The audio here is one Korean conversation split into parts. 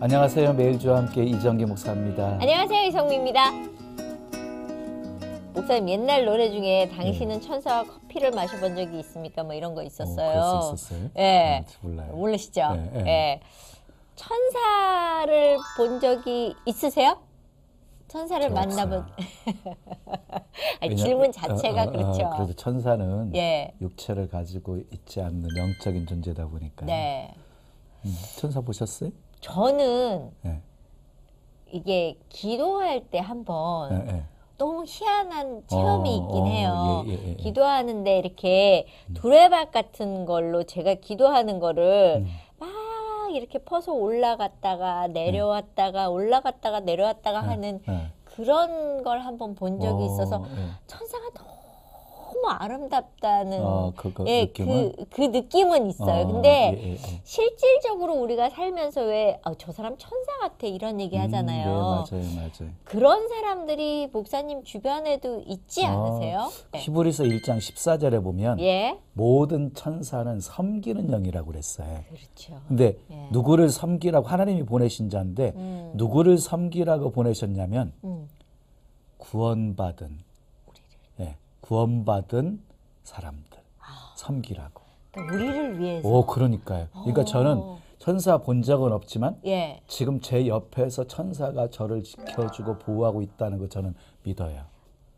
안녕하세요. 매일주와 함께 이정기 목사입니다. 안녕하세요. 이성미입니다. 목사님 옛날 노래 중에 당신은 천사와 커피를 마셔본 적이 있습니까? 뭐 이런 거 있었어요. 그럴 수 있었어요? 예. 몰라요. 모르시죠? 예, 예. 예. 천사를 본 적이 있으세요? 천사를 만나본 아니, 질문 자체가 그렇죠. 그래도 천사는 예. 육체를 가지고 있지 않는 영적인 존재다 보니까. 네. 천사 보셨어요? 저는 예. 이게 기도할 때 한번 예, 예. 너무 희한한 체험이 있긴 해요. 예. 기도하는데 이렇게 두레박 같은 걸로 제가 기도하는 거를 막 이렇게 퍼서 올라갔다가 내려왔다가 올라갔다가 내려왔다가 하는 그런 걸 한번 본 적이 있어서 천사가 너무 아름답다는 그 느낌은 있어요. 근데 실질적으로 우리가 살면서 왜 저 사람 천사 같아 이런 얘기 하잖아요. 네, 맞아요. 그런 사람들이 목사님 주변에도 있지 않으세요? 히브리서 1장 14절에 보면 예. 모든 천사는 섬기는 영이라고 그랬어요. 그렇죠. 근데 예. 누구를 섬기라고 하나님이 보내신 자인데 누구를 섬기라고 보내셨냐면 구원받은 사람들 섬기라고. 그러니까 우리를 위해서. 그러니까요. 그러니까 저는 천사 본 적은 없지만 예. 지금 제 옆에서 천사가 저를 지켜주고 보호하고 있다는 거 저는 믿어요.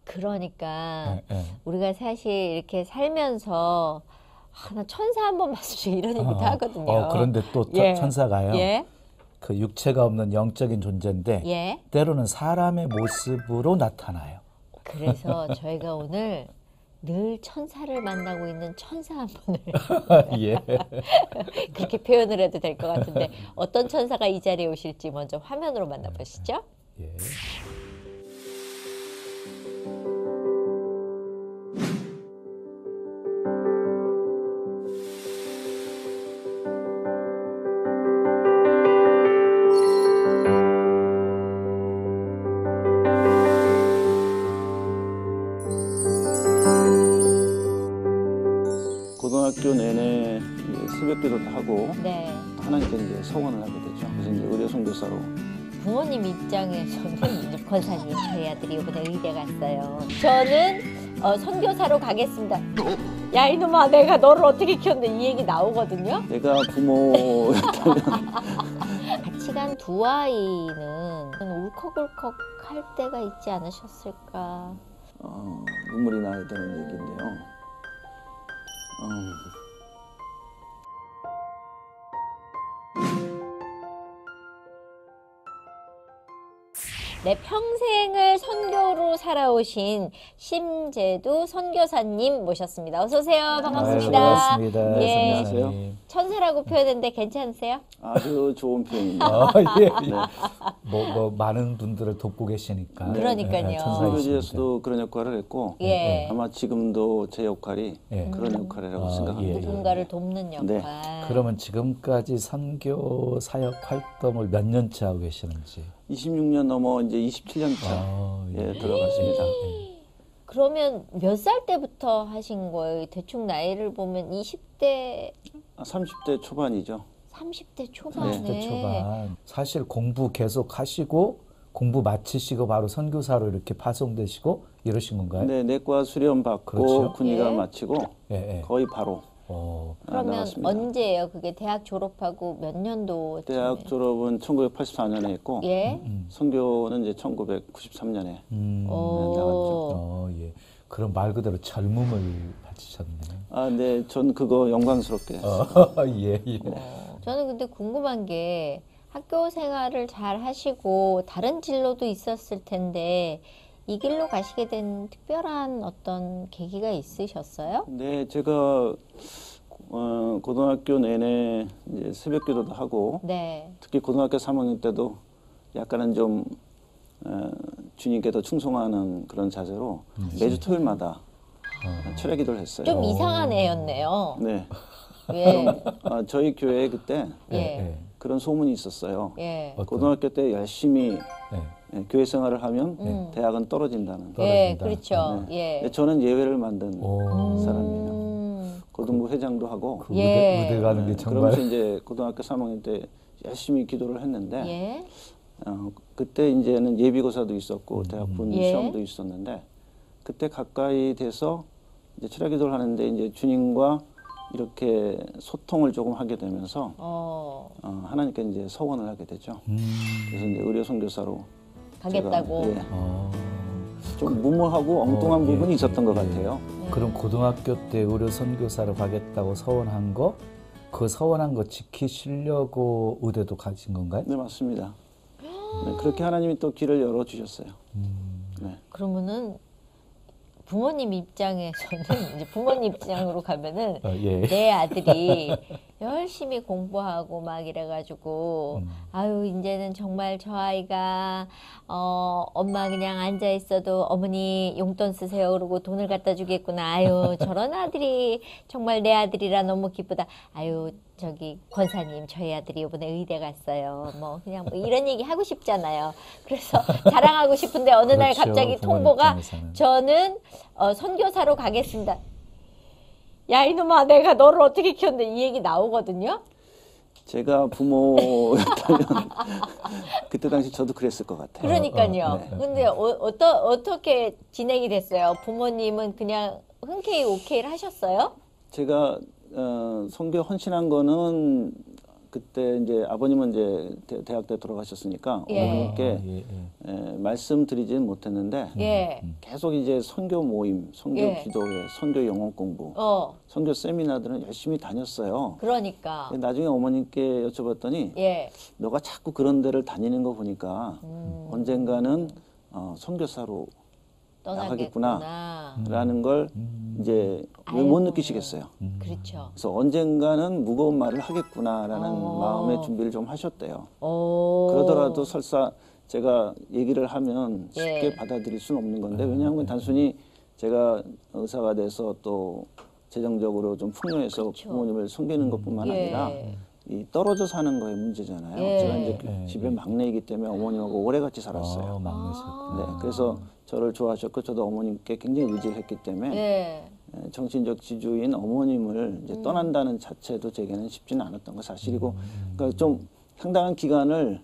그러니까 예. 우리가 사실 이렇게 살면서 나 천사 한 번 봤으면 이런 얘기도 하거든요. 그런데 또 천사가요. 예. 그 육체가 없는 영적인 존재인데 예. 때로는 사람의 모습으로 나타나요. 그래서 저희가 오늘 늘 천사를 만나고 있는 천사 한 분을 예. 그렇게 표현을 해도 될 것 같은데 어떤 천사가 이 자리에 오실지 먼저 화면으로 만나보시죠. 예. 고등학교 내내 새벽기도도 하고 네. 하나님께 이제 서원을 하게 되죠. 그래서 이제 의대 선교사로. 부모님 입장에서는 권사님 저희 아들이 이번에 의대 갔어요. 저는 선교사로 가겠습니다. 야 이놈아 내가 너를 어떻게 키웠는데 이 얘기 나오거든요. 내가 부모였다면 같이 간 두 아이는 울컥울컥 할 때가 있지 않으셨을까. 눈물이 나야 되는 얘기인데요. 내 평생을 선교로 살아오신 심재두 선교사님 모셨습니다. 어서 오세요. 반갑습니다. 반갑습니다. 예. 안녕하세요. 천사라고 표현했는데 괜찮으세요? 아주 좋은 표현입니다. 예. 뭐 많은 분들을 돕고 계시니까. 그러니까요. 선교지에서도 그런 역할을 했고 예. 아마 지금도 제 역할이 그런 역할이라고 생각합니다. 누군가를 돕는 역할. 네. 그러면 지금까지 선교 사역 활동을 몇 년째 하고 계시는지. 26년 넘어 이제 27년 차 들어갔습니다. 그러면 몇 살 때부터 하신 거예요? 대충 나이를 보면 20대, 30대 초반이죠. 30대 초반에. 30대 초반. 사실 공부 계속 하시고 공부 마치시고 바로 선교사로 이렇게 파송되시고 이러신 건가요? 네, 내과 수련 받고 그렇죠. 군의관 예. 마치고 거의 바로 그러면 나갔습니다. 언제예요? 그게 대학 졸업하고 몇 년도? 대학 졸업은 1984년에 했고 예. 선교는 이제 1993년에 나갔죠. 예. 그럼 말 그대로 젊음을 바치셨네요. 네, 전 그거 영광스럽게 했어요. 예. 저는 근데 궁금한 게 학교 생활을 잘 하시고 다른 진로도 있었을 텐데 이 길로 가시게 된 특별한 어떤 계기가 있으셨어요? 네, 제가 고등학교 내내 이제 새벽기도도 하고 네. 특히 고등학교 3학년 때도 약간은 좀 주님께 더 충성하는 그런 자세로 매주 토요일마다 철야기도를 했어요. 좀 이상한 애였네요. 네, 예. 저희 교회에 그때 예. 그런 소문이 있었어요. 예. 고등학교 때 열심히 교회 생활을 하면 대학은 떨어진다는. 예, 그렇죠. 예. 저는 예외를 만든 사람이에요. 고등부 회장도 하고 그 예. 의대 가는 게 정말 그러면서 이제 고등학교 3학년 때 열심히 기도를 했는데 예. 그때 이제는 예비고사도 있었고 대학분 예. 시험도 있었는데 그때 가까이 돼서 이제 철야 기도를 하는데 이제 주님과 이렇게 소통을 조금 하게 되면서 하나님께 이제 서원을 하게 되죠. 그래서 이제 의료 선교사로 가겠다고. 제가, 좀 무모하고 엉뚱한 부분이 있었던 것 같아요. 그럼 고등학교 때 의료 선교사로 가겠다고 서원한 거, 그 서원한 거 지키시려고 의대도 가신 건가요? 네, 맞습니다. 네, 그렇게 하나님이 또 길을 열어 주셨어요. 네. 그러면은 부모님 입장에서는 이제 부모님 입장으로 가면은 예. 내 아들이 열심히 공부하고 막 이래가지고 아유 이제는 정말 저 아이가 엄마 그냥 앉아 있어도 어머니 용돈 쓰세요 그러고 돈을 갖다 주겠구나. 아유 저런 아들이 정말 내 아들이라 너무 기쁘다. 아유 저기 권사님 저희 아들이 이번에 의대 갔어요. 뭐 그냥 뭐 이런 얘기 하고 싶잖아요. 그래서 자랑하고 싶은데 어느 날 그렇죠, 갑자기 부모님 통보가 입장에서는. 저는 선교사로 가겠습니다. 야 이놈아 내가 너를 어떻게 키웠는데 이 얘기 나오거든요. 제가 부모였다면 그때 당시 저도 그랬을 것 같아요. 그러니까요. 네. 근데 어떻게 진행이 됐어요? 부모님은 그냥 흔쾌히 오케이를 하셨어요? 제가 선교 헌신한 거는 그때 이제 아버님은 이제 대학 때 돌아가셨으니까 예. 어머님께 말씀드리지는 못했는데 예. 계속 이제 선교 모임, 선교 예. 기도회, 선교 영어 공부, 선교 세미나들은 열심히 다녔어요. 그러니까. 나중에 어머님께 여쭤봤더니 예. 너가 자꾸 그런 데를 다니는 거 보니까 언젠가는 선교사로 떠나겠구나. 라는 걸 이제 왜 못 느끼시겠어요. 그렇죠. 그래서 언젠가는 무거운 말을 하겠구나라는 마음의 준비를 좀 하셨대요. 그러더라도 설사 제가 얘기를 하면 쉽게 예. 받아들일 수는 없는 건데 왜냐하면 단순히 제가 의사가 돼서 또 재정적으로 좀 풍요해서 그렇죠. 부모님을 섬기는 것뿐만 아니라 이 떨어져 사는 거에 문제잖아요. 예. 제가 이제 집에 막내이기 때문에 어머님하고 오래 같이 살았어요. 막내셨고. 네, 그래서 저를 좋아하셨고 저도 어머님께 굉장히 의지를 했기 때문에 예. 정신적 지주인 어머님을 이제 떠난다는 자체도 제게는 쉽지는 않았던 거 사실이고, 그러니까 좀 상당한 기간을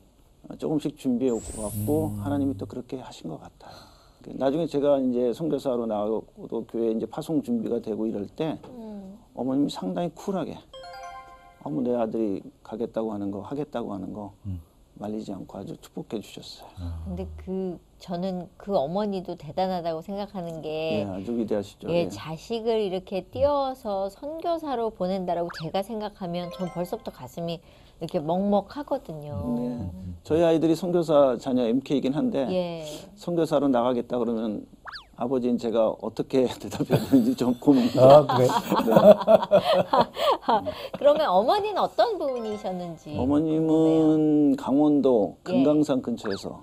조금씩 준비해 왔고 하나님이 또 그렇게 하신 것 같아요. 나중에 제가 이제 선교사로 나가고 또 교회 이제 파송 준비가 되고 이럴 때 어머님이 상당히 쿨하게 뭐 내 아들이 가겠다고 하는 거 하겠다고 하는 거 말리지 않고 아주 축복해 주셨어요. 근데 저는 그 어머니도 대단하다고 생각하는 게 예, 아주 위대하시죠. 예, 예. 자식을 이렇게 띄워서 선교사로 보낸다라고 제가 생각하면 전 벌써부터 가슴이 이렇게 먹먹하거든요. 네. 저희 아이들이 선교사 자녀 MK이긴 한데 예. 선교사로 나가겠다 그러면 아버지는 제가 어떻게 대답해야 되는지 좀 고민입니다. 그래. 그러면 어머니는 어떤 분이셨는지. 어머님은 강원도 예. 금강산 근처에서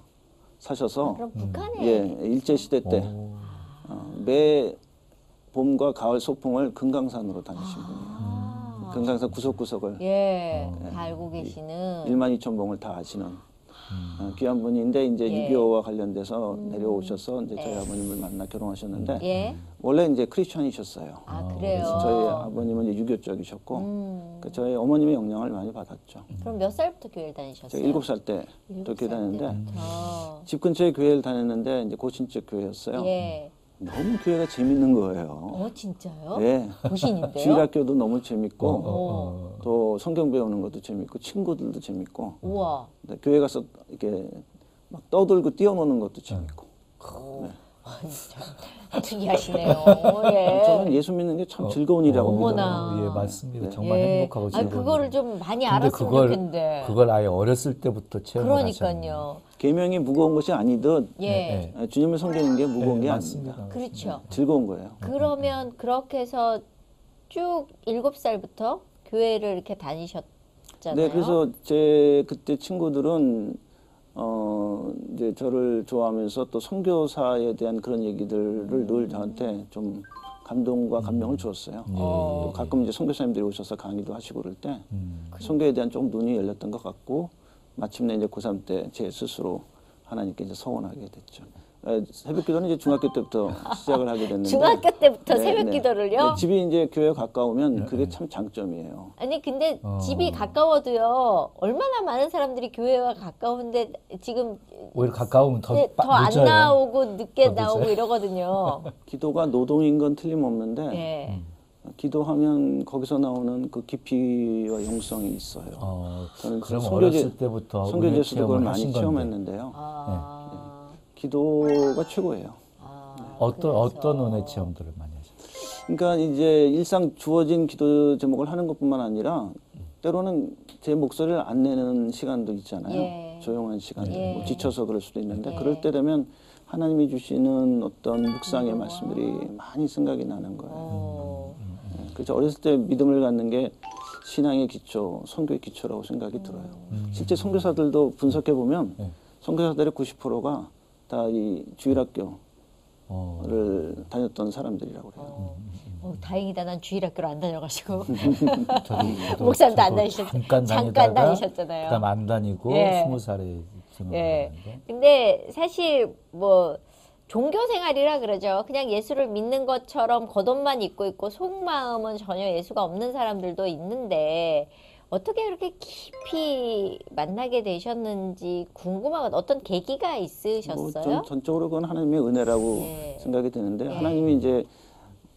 사셔서 그럼 북한에 예, 일제 시대 때 매 봄과 가을 소풍을 금강산으로 다니신 분이에요. 금강산 구석구석을 예, 다 알고 계시는 1만 2천 봉을 다 아시는 귀한 분인데 이제 예. 6.25와 관련돼서 내려오셔서 이제 저희 아버님을 만나 결혼하셨는데 예. 원래 이제 크리스천이셨어요. 아 그래요. 그래서 저희 아버님은 이제 유교 쪽이셨고 저희 어머님의 영향을 많이 받았죠. 그럼 몇 살부터 교회를 다니셨어요? 제가 7살 때 일곱 또 교회 살 다녔는데 때부터. 집 근처에 교회를 다녔는데 이제 고신적 교회였어요. 예. 너무 교회가 재밌는 거예요. 진짜요? 네. 보신인데요? 주일학교도 너무 재밌고 오. 또 성경 배우는 것도 재밌고 친구들도 재밌고 우와. 네, 교회 가서 이렇게 막 떠들고 뛰어노는 것도 재밌고. 특이하시네요. 예. 저는 예수 믿는 게 참 즐거운 일이라고 어머나. 믿어요. 예, 맞습니다. 네. 정말 행복하고 즐거운. 그거를 좀 많이 근데 알았으면 좋겠는데. 그걸 아예 어렸을 때부터 체험을 하셨네요. 그러니까요. 계명이 무거운 것이 아니듯 예. 주님을 섬기는 게 무거운 게 맞습니다. 아닙니다. 그렇죠. 즐거운 거예요. 그러면 그렇게 해서 쭉 7살부터 교회를 이렇게 다니셨잖아요. 네, 그래서 제 그때 친구들은 이제 저를 좋아하면서 또 선교사에 대한 그런 얘기들을 늘 저한테 좀 감동과 감명을 주었어요. 또 가끔 이제 선교사님들이 오셔서 강의도 하시고 그럴 때 선교에 대한 좀 눈이 열렸던 것 같고 마침내 이제 고3 때 제 스스로 하나님께 이제 서원하게 됐죠. 새벽 기도는 이제 중학교 때부터 시작을 하게 됐는데 중학교 때부터 네, 새벽 네. 기도를요? 네, 집이 이제 교회 가까우면 그게 참 장점이에요. 아니 근데 집이 가까워도요 얼마나 많은 사람들이 교회와 가까운데 지금 오히려 가까우면 더 안 늦어요. 나오고 늦게 더 나오고 늦어요. 이러거든요. 기도가 노동인 건 틀림없는데 예. 기도하면 거기서 나오는 그 깊이와 영성이 있어요. 저는 그럼 선교제- 어렸을 때부터 선교제에서도 그걸 체험을 많이 하신 건데. 체험했는데요. 아, 기도가 최고예요. 어떤 은혜 체험들을 많이 하셨어요? 그러니까 이제 일상 주어진 기도 제목을 하는 것뿐만 아니라 때로는 제 목소리를 안 내는 시간도 있잖아요. 예. 조용한 시간, 예. 뭐 지쳐서 그럴 수도 있는데 예. 그럴 때 되면 하나님이 주시는 어떤 묵상의 말씀들이 많이 생각이 나는 거예요. 그래서 어렸을 때 믿음을 갖는 게 신앙의 기초, 선교의 기초라고 생각이 들어요. 실제 선교사들도 분석해 보면 선교사들의 90%가 다 이 주일학교를 다녔던 사람들이라고 그래요. 다행이다. 난 주일학교를 안 다녀가지고 저도 목사님도 안 다니셨 잠깐 잠깐 다니다가 다니셨잖아요. 그다음 안 다니고 예. 20살에 증언을 예. 하는데 근데 사실 뭐 종교 생활이라 그러죠. 그냥 예수를 믿는 것처럼 겉옷만 입고 있고 속마음은 전혀 예수가 없는 사람들도 있는데 어떻게 그렇게 깊이 만나게 되셨는지 궁금하거든요. 어떤 계기가 있으셨어요? 전적으로 그건 하나님의 은혜라고 예. 생각이 드는데 하나님이 이제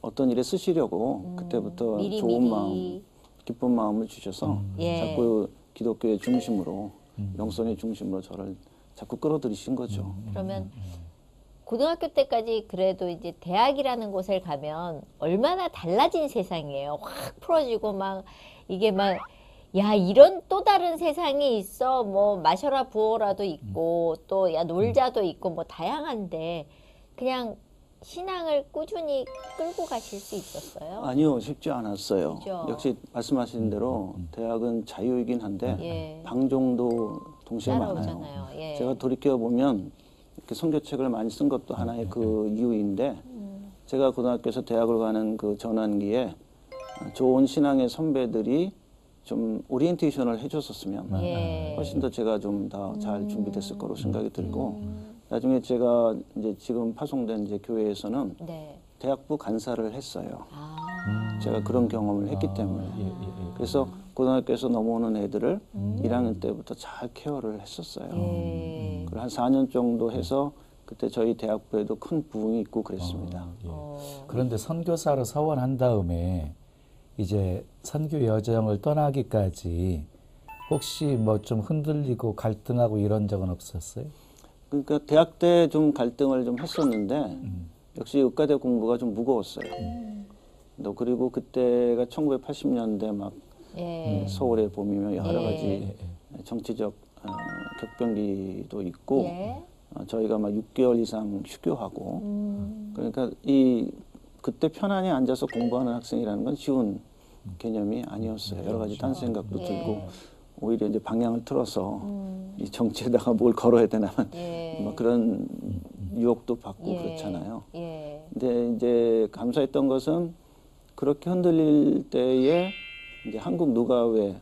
어떤 일에 쓰시려고 그때부터 미리 좋은 미리. 마음, 기쁜 마음을 주셔서 예. 자꾸 기독교의 중심으로 영성의 중심으로 저를 자꾸 끌어들이신 거죠. 그러면 고등학교 때까지 그래도 이제 대학이라는 곳을 가면 얼마나 달라진 세상이에요. 확 풀어지고 막 이게 막 야 이런 또 다른 세상이 있어. 뭐 마셔라 부어라도 있고 또 야 놀자도 있고 뭐 다양한데 그냥 신앙을 꾸준히 끌고 가실 수 있었어요? 아니요, 쉽지 않았어요. 그죠? 역시 말씀하신 대로 대학은 자유이긴 한데 예. 방종도 동시에 많아요. 따라오잖아요. 예. 제가 돌이켜 보면 이렇게 선교책을 많이 쓴 것도 하나의 그 이유인데 제가 고등학교에서 대학을 가는 그 전환기에 좋은 신앙의 선배들이 좀 오리엔테이션을 해줬었으면 예. 훨씬 더 제가 좀 더 잘 준비됐을 거로 생각이 들고 나중에 제가 이제 지금 파송된 이제 교회에서는 네. 대학부 간사를 했어요. 아. 제가 그런 경험을 했기 때문에 그래서 고등학교에서 넘어오는 애들을 1학년 때부터 잘 케어를 했었어요. 예. 그걸 한 4년 정도 해서 그때 저희 대학부에도 큰 부흥이 있고 그랬습니다. 예. 그런데 선교사로 서원한 다음에 이제 선교 여정을 떠나기까지 혹시 뭐 좀 흔들리고 갈등하고 이런 적은 없었어요? 그러니까 대학 때 좀 갈등을 좀 했었는데 역시 의과대 공부가 좀 무거웠어요. 또 그리고 그때가 1980년대 막 예. 서울의 봄이며 여러 예. 가지 정치적 격변기도 있고 예. 저희가 막 6개월 이상 휴교하고 그러니까 이 그때 편안히 앉아서 공부하는 학생이라는 건 쉬운 개념이 아니었어요. 여러 가지 딴 생각도 예. 들고 오히려 이제 방향을 틀어서 이 정치에다가 뭘 걸어야 되나 예. 막 그런 유혹도 받고 예. 그렇잖아요. 예. 근데 이제 감사했던 것은 그렇게 흔들릴 때에 이제 한국 누가회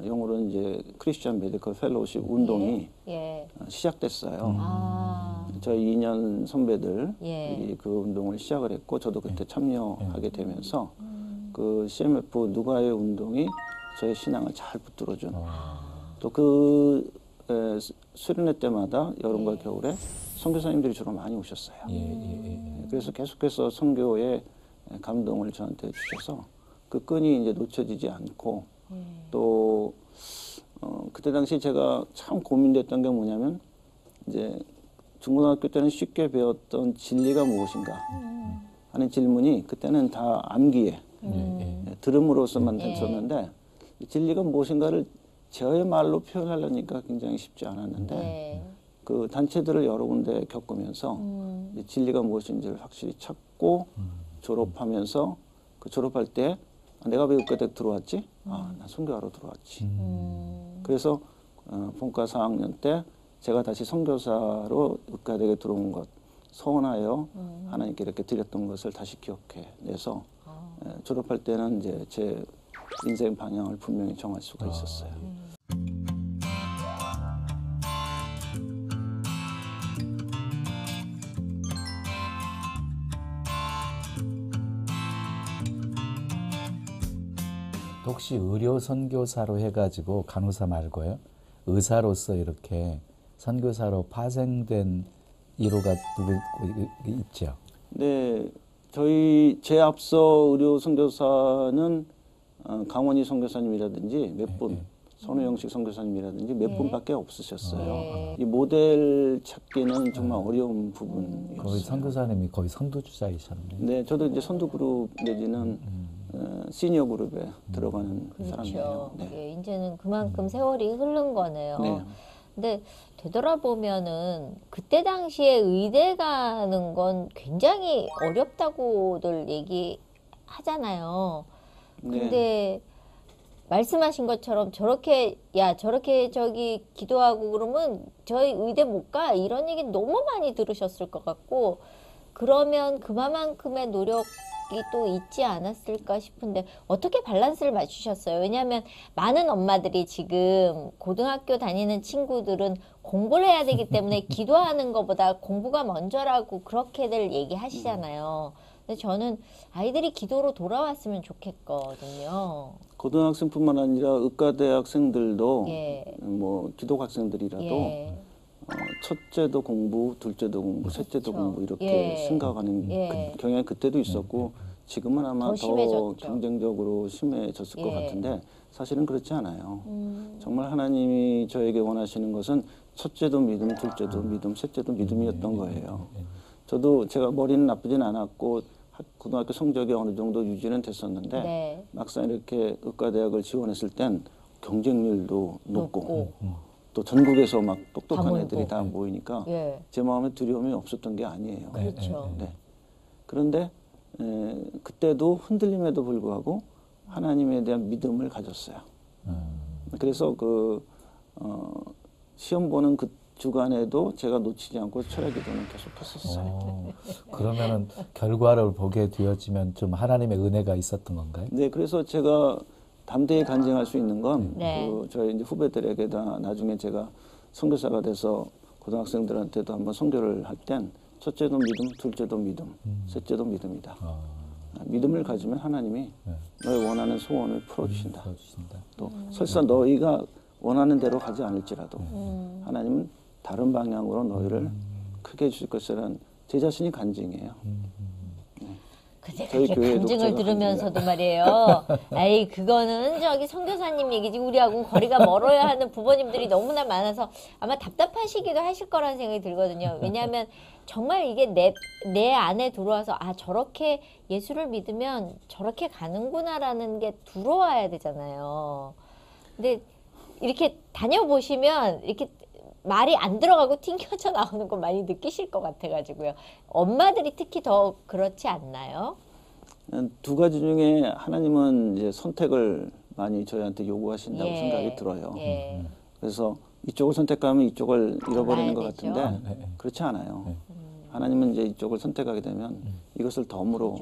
영어로는 이제 크리스천 메디컬 펠로우십 운동이 예. 시작됐어요. 아. 저희 2년 선배들이 예. 그 운동을 시작을 했고 저도 그때 참여하게 되면서 그 CMF 누가의 운동이 저의 신앙을 잘 붙들어준 또 그 수련회 때마다 여름과 겨울에 선교사님들이 주로 많이 오셨어요. 그래서 계속해서 선교에 감동을 저한테 주셔서 그 끈이 이제 놓쳐지지 않고 또 그때 당시 제가 참 고민됐던 게 뭐냐면 이제 중고등학교 때는 쉽게 배웠던 진리가 무엇인가 하는 질문이 그때는 다 암기에 들음으로서만 됐었는데 진리가 무엇인가를 저의 말로 표현하려니까 굉장히 쉽지 않았는데 네. 그 단체들을 여러 군데 겪으면서 이 진리가 무엇인지를 확실히 찾고 졸업하면서 그 졸업할 때 내가 왜 의과대 들어왔지? 나 선교하러 들어왔지. 그래서 본과 4학년 때 제가 다시 선교사로 의과대에 들어온 것 서원하여 하나님께 이렇게 드렸던 것을 다시 기억해내서 졸업할 때는 이제 제 인생 방향을 분명히 정할 수가 있었어요. 혹시 의료 선교사로 해가지고 간호사 말고요, 의사로서 이렇게 선교사로 파생된 일호가 누구 있죠? 네, 제 앞서 의료 선교사는 강원희 선교사님이라든지 몇 분, 선우영식 선교사님이라든지 몇 분밖에 없으셨어요. 이 모델 찾기는 정말 어려운 부분이었어요. 거의 선교사님이 거의 선두주자이셨네요. 네, 저도 이제 선두 그룹 내지는 시니어 그룹에 들어가는 그렇죠. 사람이에요. 네. 예, 이제는 그만큼 세월이 흐른 거네요. 네. 근데 되돌아보면은 그때 당시에 의대 가는 건 굉장히 어렵다고들 얘기하잖아요. 근데 말씀하신 것처럼 저렇게 저기 기도하고 그러면 저희 의대 못 가 이런 얘기 너무 많이 들으셨을 것 같고, 그러면 그만큼의 노력이 또 있지 않았을까 싶은데 어떻게 밸런스를 맞추셨어요? 왜냐하면 많은 엄마들이 지금 고등학교 다니는 친구들은 공부를 해야 되기 때문에 기도하는 것보다 공부가 먼저라고 그렇게들 얘기하시잖아요. 근데 저는 아이들이 기도로 돌아왔으면 좋겠거든요. 고등학생뿐만 아니라 의과대학생들도 예. 뭐 기독학생들이라도 예. 첫째도 공부, 둘째도 공부, 셋째도 그렇죠. 공부 이렇게 예. 생각하는 예. 경향이 그때도 있었고 지금은 아마 더 더 심해졌죠. 경쟁적으로 심해졌을 것 예. 같은데 사실은 그렇지 않아요. 정말 하나님이 저에게 원하시는 것은 첫째도 믿음, 둘째도 믿음, 셋째도 믿음이었던 거예요. 저도 제가 머리는 나쁘진 않았고 고등학교 성적이 어느 정도 유지는 됐었는데 네. 막상 이렇게 의과대학을 지원했을 땐 경쟁률도 높고 또 전국에서 막 똑똑한 다 애들이 모이고. 다 모이니까 예. 제 마음에 두려움이 없었던 게 아니에요. 그렇죠. 네. 그런데 그때도 흔들림에도 불구하고 하나님에 대한 믿음을 가졌어요. 그래서 시험 보는 그 주간에도 제가 놓치지 않고 철야 기도는 계속 했었어요. 그러면은 결과를 보게 되어지면 좀 하나님의 은혜가 있었던 건가요? 네, 그래서 제가 담대히 간증할 수 있는 건 네. 저희 이제 후배들에게다 나중에 제가 선교사가 돼서 고등학생들한테도 한번 선교를 할 땐 첫째도 믿음, 둘째도 믿음, 셋째도 믿음이다. 믿음을 가지면 하나님이 너의 원하는 소원을 풀어주신다. 또 설사 너희가 원하는 대로 가지 않을지라도 하나님은 다른 방향으로 너희를 크게 해주실 것이라는 제 자신이 간증이에요. 근데 저희 그렇게 교회도 간증을 제가 들으면서도 말이에요. 에이 그거는 저기 선교사님 얘기지 우리하고는 거리가 멀어야 하는 부모님들이 너무나 많아서 아마 답답하시기도 하실 거라는 생각이 들거든요. 왜냐하면 정말 이게 내 안에 들어와서 아 저렇게 예수를 믿으면 저렇게 가는구나라는 게 들어와야 되잖아요. 근데 이렇게 다녀보시면 이렇게 말이 안 들어가고 튕겨져 나오는 거 많이 느끼실 것 같아가지고요. 엄마들이 특히 더 그렇지 않나요? 두 가지 중에 하나님은 이제 선택을 많이 저희한테 요구하신다고 예. 생각이 들어요. 예. 그래서 이쪽을 선택하면 이쪽을 잃어버리는 것 알아야 되죠. 같은데 그렇지 않아요. 하나님은 이제 이쪽을 선택하게 되면 이것을 덤으로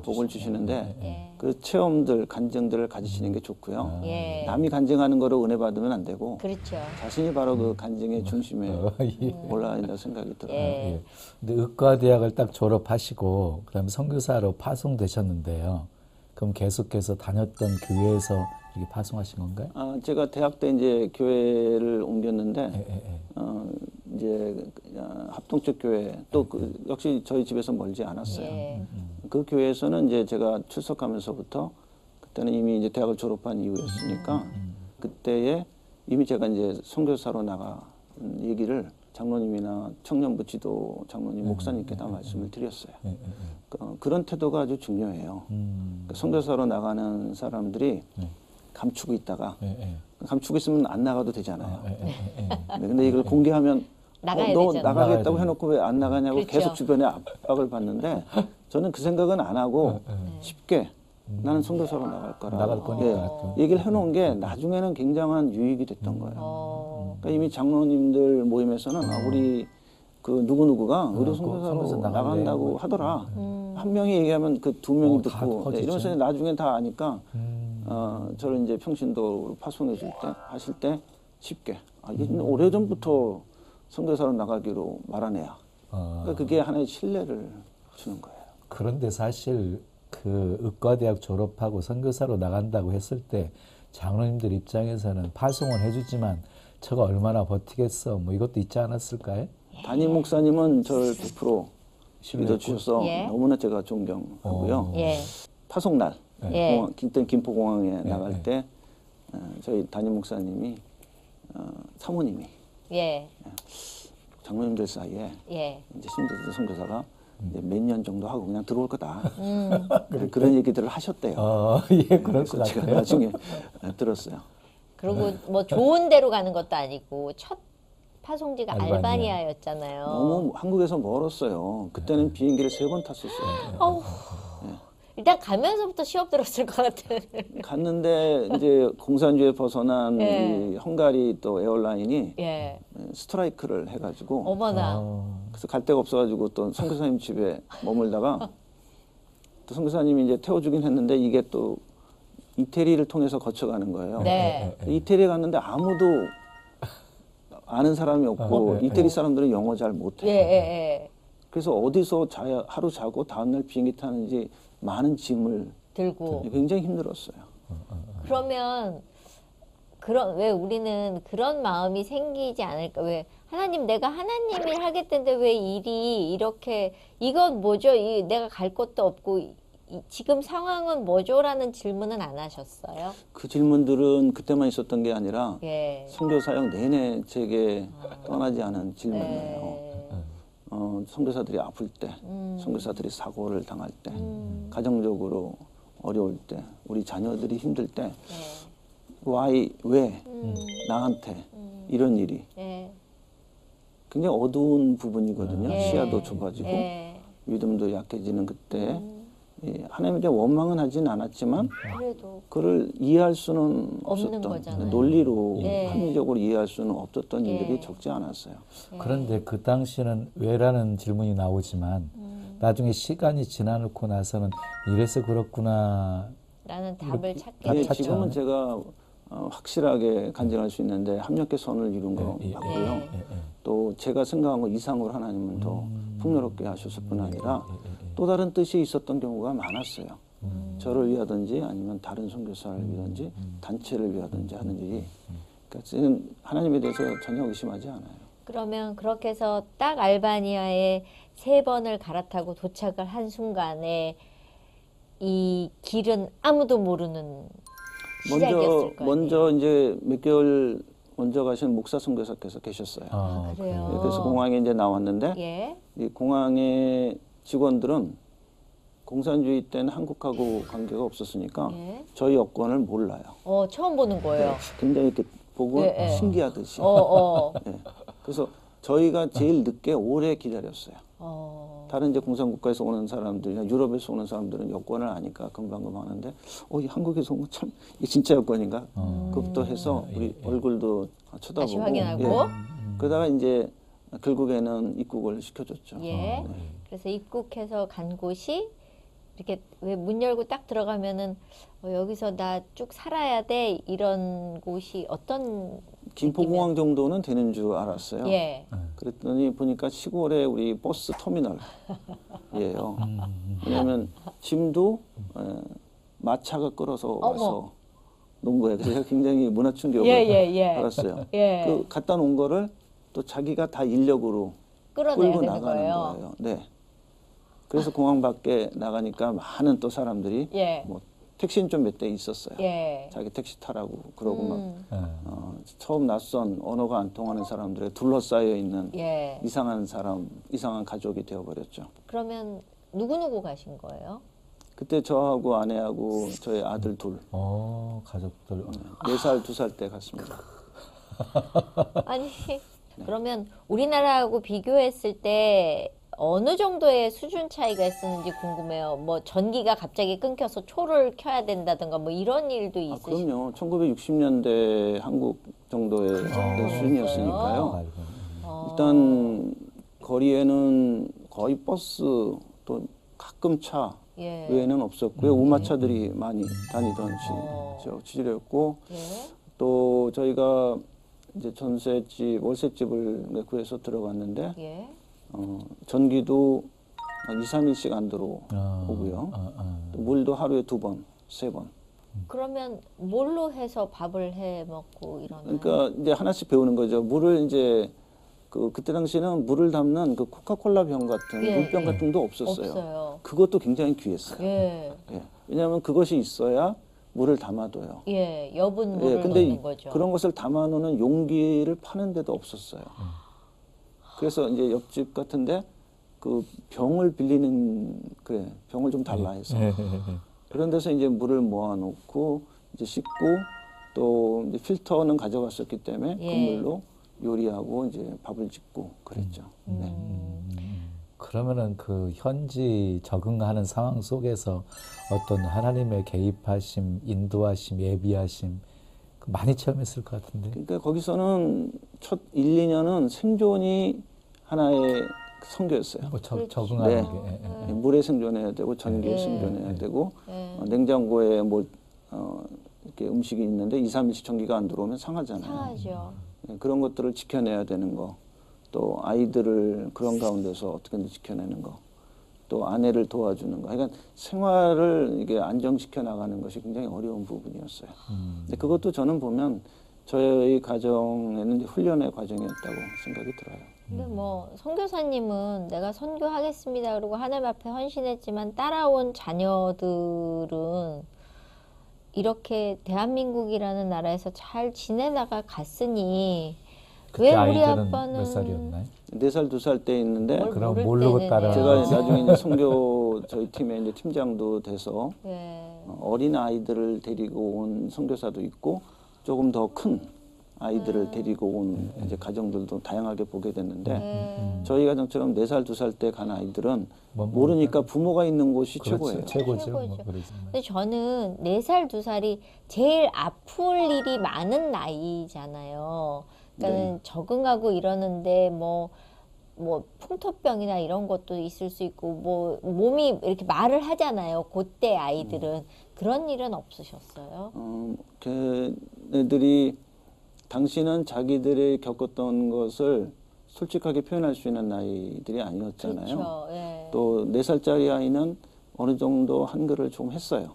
복을 주시는데 예. 그 체험들, 간증들을 가지시는 게 좋고요. 예. 남이 간증하는 거로 은혜 받으면 안 되고 그렇죠. 자신이 바로 그 간증의 중심에 예. 올라야 된다고 생각이 들어요. 예. 예. 근데 의과대학을 딱 졸업하시고 그다음에 선교사로 파송되셨는데요. 그럼 계속해서 다녔던 교회에서 이렇게 파송하신 건가요? 제가 대학 때 이제 교회를 옮겼는데 이제 합동적 교회 또 역시 저희 집에서 멀지 않았어요. 예. 그 교회에서는 이제 제가 출석하면서부터 그때는 이미 이제 대학을 졸업한 이후였으니까 그때에 이미 제가 이제 선교사로 나간 얘기를 장로님이나 청년부 지도 장로님 목사님께 다 말씀을 드렸어요. 그런 태도가 아주 중요해요. 그러니까 선교사로 나가는 사람들이 감추고 있다가 감추고 있으면 안 나가도 되잖아요. 근데 이걸 공개하면 나가야 너 되잖아요. 나가겠다고 해놓고 왜 안 나가냐고 그렇죠. 계속 주변에 압박을 받는데 저는 그 생각은 안 하고 쉽게 나는 선교사로 나갈 거라 나갈 거니까. 얘기를 해놓은 게 나중에는 굉장한 유익이 됐던 거예요. 그러니까 이미 장로님들 모임에서는 우리 그 누구누구가 의료 선교사로 선교사 나간다고 하더라. 한 명이 얘기하면 그 두 명이 다 듣고 퍼지죠. 이러면서 나중에 다 아니까 저를 이제 평신도로 파송해 줄 때 하실 때 쉽게 이게 오래전부터 선교사로 나가기로 말한 애야. 그러니까 그게 하나의 신뢰를 주는 거예요. 그런데 사실 그 의과대학 졸업하고 선교사로 나간다고 했을 때 장로님들 입장에서는 파송은 해주지만 저가 얼마나 버티겠어 뭐 이것도 있지 않았을까요? 담임 목사님은 저를 100% 신뢰했고. 믿어주셔서 예. 너무나 제가 존경하고요. 예. 파송날 예. 그때 김포공항에 나갈 때 저희 담임 목사님이 사모님이 예. 장로님들 사이에 예. 이제 신도들 선교사가 몇 년 정도 하고 그냥 들어올 거다. 음. 그런 얘기들을 하셨대요. 예, 그럴 그래서 것 제가 같아요. 나중에 들었어요. 그리고 뭐 좋은 데로 가는 것도 아니고 첫 파송지가 알바니아. 알바니아였잖아요. 너무 한국에서 멀었어요. 그때는 비행기를 3번 탔었어요. 어우, 일단 가면서부터 시험 들었을 것 같아. 갔는데 이제 공산주의에 벗어난 예. 이 헝가리 또 에어라인이 예. 스트라이크를 해가지고 어머나. 그래서 갈 데가 없어가지고 또 선교사님 집에 머물다가 또 선교사님이 이제 태워주긴 했는데 이게 또 이태리를 통해서 거쳐가는 거예요. 네. 이태리에 갔는데 아무도 아는 사람이 없고 이태리 사람들은 영어 잘 예, 못해요. 예, 예. 그래서 어디서 하루 자고 다음날 비행기 타는지 많은 짐을 들고. 굉장히 힘들었어요. 그러면 왜 우리는 그런 마음이 생기지 않을까? 왜 하나님 내가 하나님 일 하겠다는데 왜 일이 이렇게 이건 뭐죠? 내가 갈 곳도 없고 지금 상황은 뭐죠?라는 질문은 안 하셨어요? 그 질문들은 그때만 있었던 게 아니라 예. 선교 사역 내내 제게 떠나지 않은 질문이에요. 예. 선교사들이 아플 때, 선교사들이 사고를 당할 때, 가정적으로 어려울 때, 우리 자녀들이 힘들 때, 왜 나한테 이런 일이 예. 굉장히 어두운 부분이거든요. 예. 시야도 좁아지고 예. 믿음도 약해지는 그때 하나님에 대한 원망은 하진 않았지만 그래도 그를 이해할 수는 없는 없었던 거잖아요. 논리로 예. 합리적으로 이해할 수는 없었던 예. 일들이 적지 않았어요. 그런데 그 당시에는 왜라는 질문이 나오지만 나중에 시간이 지나놓고 나서는 이래서 그렇구나. 라는 답을 예, 찾게 찾죠. 지금은 제가 확실하게 간증할 수 있는데 합력의 선을 이룬 거 예, 예, 같고요. 예. 또 제가 생각한 것 이상으로 하나님은 더 풍요롭게 하셨을 뿐 아니라 또 다른 뜻이 있었던 경우가 많았어요. 저를 위하든지 아니면 다른 선교사를 위하든지 단체를 위하든지 하는 일이 그러니까 저는 하나님에 대해서 전혀 의심하지 않아요. 그러면 그렇게 해서 딱 알바니아에 3번을 갈아타고 도착을 한 순간에 이 길은 아무도 모르는 시작이었을 거예요. 먼저 이제 몇 개월 먼저 가신 목사 선교사께서 계셨어요. 그래요. 예, 그래서 공항에 이제 나왔는데 예. 이 공항의 직원들은 공산주의 때는 한국하고 관계가 없었으니까 예. 저희 여권을 몰라요. 처음 보는 거예요. 굉장히 이렇게 보고 예, 예. 신기하듯이. 어. 예. 그래서 저희가 제일 늦게 오래 기다렸어요. 다른 이제 공산국가에서 오는 사람들이나 유럽에서 오는 사람들은 여권을 아니까 금방 하는데 이 한국에서 온 거 참 이게 진짜 여권인가? 그것부터 해서 우리 얼굴도 쳐다보고 다시 확인하고. 그러다가 이제 결국에는 입국을 시켜줬죠. 예. 그래서 입국해서 간 곳이 이렇게 왜 문 열고 딱 들어가면은 여기서 나 쭉 살아야 돼 이런 곳이 어떤 김포공항 정도는 되는 줄 알았어요. 예. 그랬더니 보니까 시골에 우리 버스 터미널이에요. 왜냐하면 짐도 마차가 끌어서 와서 놓은 거예요. 그래서 제가 굉장히 문화 충격을 예. 받았어요. 예. 그 갖다 놓은 거를 또 자기가 다 인력으로 끌어내야 끌고 되는 나가는 거예요. 거예요. 네. 그래서 공항 밖에 나가니까 많은 또 사람들이 예. 뭐 택시는 좀 몇 대 있었어요. 예. 자기 택시 타라고 그러고 막 처음 낯선 언어가 안 통하는 사람들에 둘러싸여 있는 예. 이상한 사람, 이상한 가족이 되어버렸죠. 그러면 누구 가신 거예요? 그때 저하고 아내하고 저희 아들 둘, 가족들. 4살, 2살 때 갔습니다. 아니 그러면 우리나라하고 비교했을 때 어느 정도의 수준 차이가 있었는지 궁금해요. 뭐 전기가 갑자기 끊겨서 초를 켜야 된다든가 뭐 이런 일도 아, 있으시고. 그럼요. 1960년대 한국 정도의 수준이었으니까요. 일단 거리에는 거의 버스 또 가끔 차 예. 외에는 없었고요. 우마차들이 많이 다니던 시절이었고 예. 또 저희가 이제 전셋집, 월세집을 구해서 들어갔는데 예. 전기도 2, 3일씩 안 들어오고요. 또 물도 하루에 2번, 3번. 그러면 뭘로 해서 밥을 해 먹고 이러나요? 그러니까 이제 하나씩 배우는 거죠. 물을 이제 그때 당시에는 물을 담는 그 코카콜라 병 같은 예, 물병 예. 같은 거 없었어요. 없어요. 그것도 굉장히 귀했어요. 예. 예. 왜냐하면 그것이 있어야 물을 담아둬요. 예, 여분 물을 예, 근데 넣는 거죠. 그런 것을 담아놓는 용기를 파는 데도 없었어요. 그래서 이제 옆집 같은데 그 병을 빌리는 그래 병을 좀 달라 해서 그런 데서 이제 물을 모아놓고 이제 씻고 또 이제 필터는 가져갔었기 때문에 예. 그 물로 요리하고 이제 밥을 짓고 그랬죠. 네. 그러면은 그 현지 적응하는 상황 속에서 어떤 하나님의 개입하심, 인도하심, 예비하심 많이 체험했을 것 같은데. 그러니까 거기서는 첫 1, 2년은 생존이 하나의 선교였어요. 뭐 그렇죠. 적응하는 네. 게. 예, 예. 물에 생존해야 되고 전기에 예. 생존해야 되고 예. 냉장고에 뭐 이렇게 음식이 있는데 2, 3일씩 전기가 안 들어오면 상하잖아요. 상하죠. 네, 그런 것들을 지켜내야 되는 거. 또 아이들을 그런 가운데서 어떻게든 지켜내는 거. 또 아내를 도와주는 거. 그러니까 생활을 이게 안정시켜 나가는 것이 굉장히 어려운 부분이었어요. 근데 그것도 저는 보면 저희 가정에는 이제 훈련의 과정이었다고 생각이 들어요. 근데 뭐 선교사님은 내가 선교하겠습니다 그러고 하나님 앞에 헌신했지만 따라온 자녀들은 이렇게 대한민국이라는 나라에서 잘 지내나가 갔으니 그때 왜 우리 아이들은 아빠는 몇 살이었나요? 4살, 2살 때 있는데 뭘 그럼 모를 모르고 때는 따라- 제가 아. 나중에 이제 선교 저희 팀의 이제 팀장도 돼서 예. 어린 아이들을 데리고 온 선교사도 있고 조금 더 큰 아이들을 데리고 온 이제 가정들도 다양하게 보게 됐는데 예. 저희 가정처럼 4살, 2살 때 간 아이들은 뭐 모르니까 부모가 있는 곳이 최고예요. 최고죠. 뭐 최고죠. 그러지만. 근데 저는 4살, 2살이 제일 아플 일이 많은 나이잖아요. 그러니까 적응하고 이러는데 뭐 풍토병이나 이런 것도 있을 수 있고 뭐 몸이 이렇게 말을 하잖아요. 그때 아이들은 그런 일은 없으셨어요? 걔네들이 당시는 자기들이 겪었던 것을 솔직하게 표현할 수 있는 나이들이 아니었잖아요. 그렇죠. 예. 또 4살짜리 아이는 어느 정도 한글을 좀 했어요.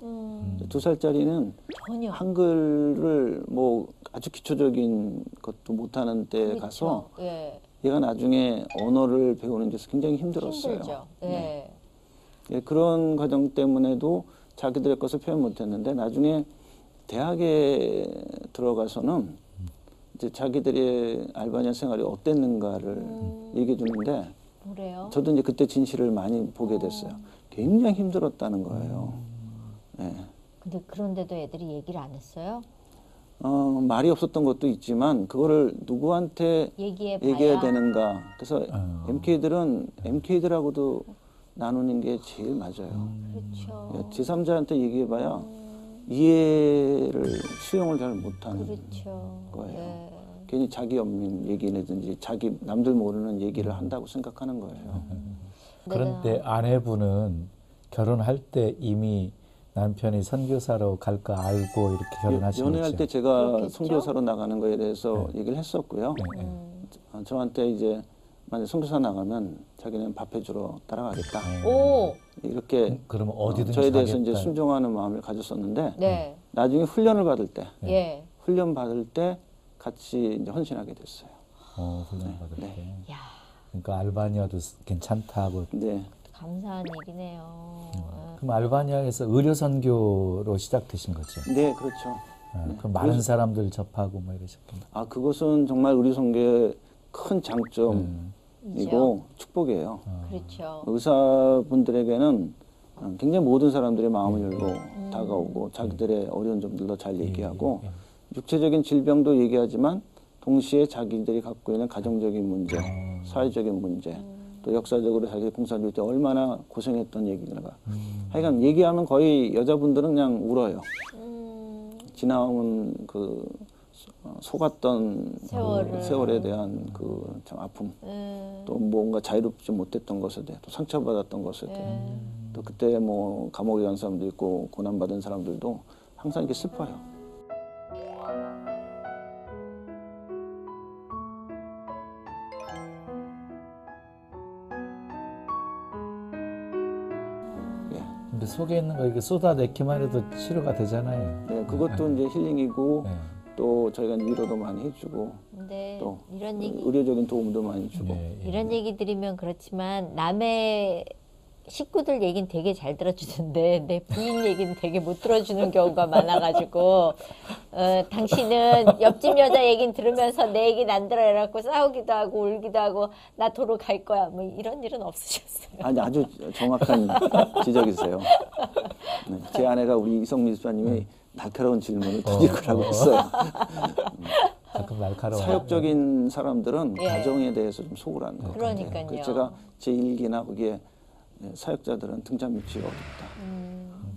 2살짜리는 전혀. 한글을 뭐 아주 기초적인 것도 못하는 때 그렇죠. 가서 예. 얘가 나중에 언어를 배우는 게 굉장히 힘들었어요. 힘들죠. 예. 네. 예, 그런 과정 때문에도 자기들의 것을 표현 못했는데 나중에 대학에 들어가서는 이제 자기들의 알바니아 생활이 어땠는가를 얘기해 주는데 뭐래요? 저도 이제 그때 진실을 많이 보게 됐어요. 굉장히 힘들었다는 거예요. 예. 근데 그런데도 애들이 얘기를 안 했어요? 말이 없었던 것도 있지만 그거를 누구한테 얘기해 봐야. 얘기해야 되는가. 그래서 MK들은 MK들하고도 나누는 게 제일 맞아요. 그렇죠. 예, 제3자한테 얘기해봐야 이해를 수용을 잘 못하는 그렇죠. 거예요. 예. 괜히 자기 없는 얘기라든지 자기 남들 모르는 얘기를 한다고 생각하는 거예요. 그런데 아내분은 결혼할 때 이미 남편이 선교사로 갈 거 알고 이렇게 결혼하신 거죠? 연애할 때 제가 그렇겠죠? 선교사로 나가는 거에 대해서 얘기를 했었고요. 네. 저한테 이제 만약 선교사 나가면 자기는 밥 해주러 따라가겠다. 오, 이렇게 그러면 어디든지 저에 대해서 이제 가겠다. 순종하는 마음을 가졌었는데 네, 나중에 훈련을 받을 때 예. 훈련 받을 때 같이 이제 헌신하게 됐어요. 훈련 받을 때. 야, 그러니까 알바니아도 괜찮다고. 네. 감사한 일이네요. 그럼 알바니아에서 의료 선교로 시작되신 거죠? 네, 그렇죠. 그럼 많은 사람들 접하고 뭐 이러셨군요. 그것은 정말 우리 선교의 큰 장점이고 이죠. 축복이에요. 그렇죠. 의사분들에게는 굉장히 모든 사람들의 마음을 열고 다가오고 자기들의 어려운 점들도 잘 얘기하고 육체적인 질병도 얘기하지만 동시에 자기들이 갖고 있는 가정적인 문제, 사회적인 문제, 또 역사적으로 자기 봉사할 때 얼마나 고생했던 얘기가. 하여간 얘기하면 거의 여자분들은 그냥 울어요. 지나온 그 속았던 그 세월에 대한 그 참 아픔, 또 뭔가 자유롭지 못했던 것에 대해, 또 상처받았던 것에 대해, 또 그때 뭐 감옥에 간 사람도 있고 고난받은 사람들도 항상 이렇게 슬퍼요. 근데 속에 있는 거 이렇게 쏟아내기만 해도 치료가 되잖아요. 네, 그것도 이제 힐링이고 네. 또 저희가 위로도 많이 해주고 근데 또 이런 얘기 의료적인 도움도 많이 주고. 예, 예. 이런 얘기 드리면 그렇지만 남의 식구들 얘기는 되게 잘 들어주는데 내 부인 얘기는 되게 못 들어주는 경우가 많아가지고 당신은 옆집 여자 얘기는 들으면서 내 얘기는 안 들어 이래갖고 싸우기도 하고 울기도 하고 나 도로 갈 거야 뭐 이런 일은 없으셨어요? 아니 아주 정확한 지적이세요. 네, 제 아내가 우리 이성미 집사님의 날카로운 질문을 던질 거라고 했어요. 가끔 날카로워요. 사역적인 사람들은 예. 가정에 대해서 좀 소홀한 것 그러니까요. 같아요. 그래서 제가 제 일기나 거기에 사역자들은 등잔 밑이 어둡다.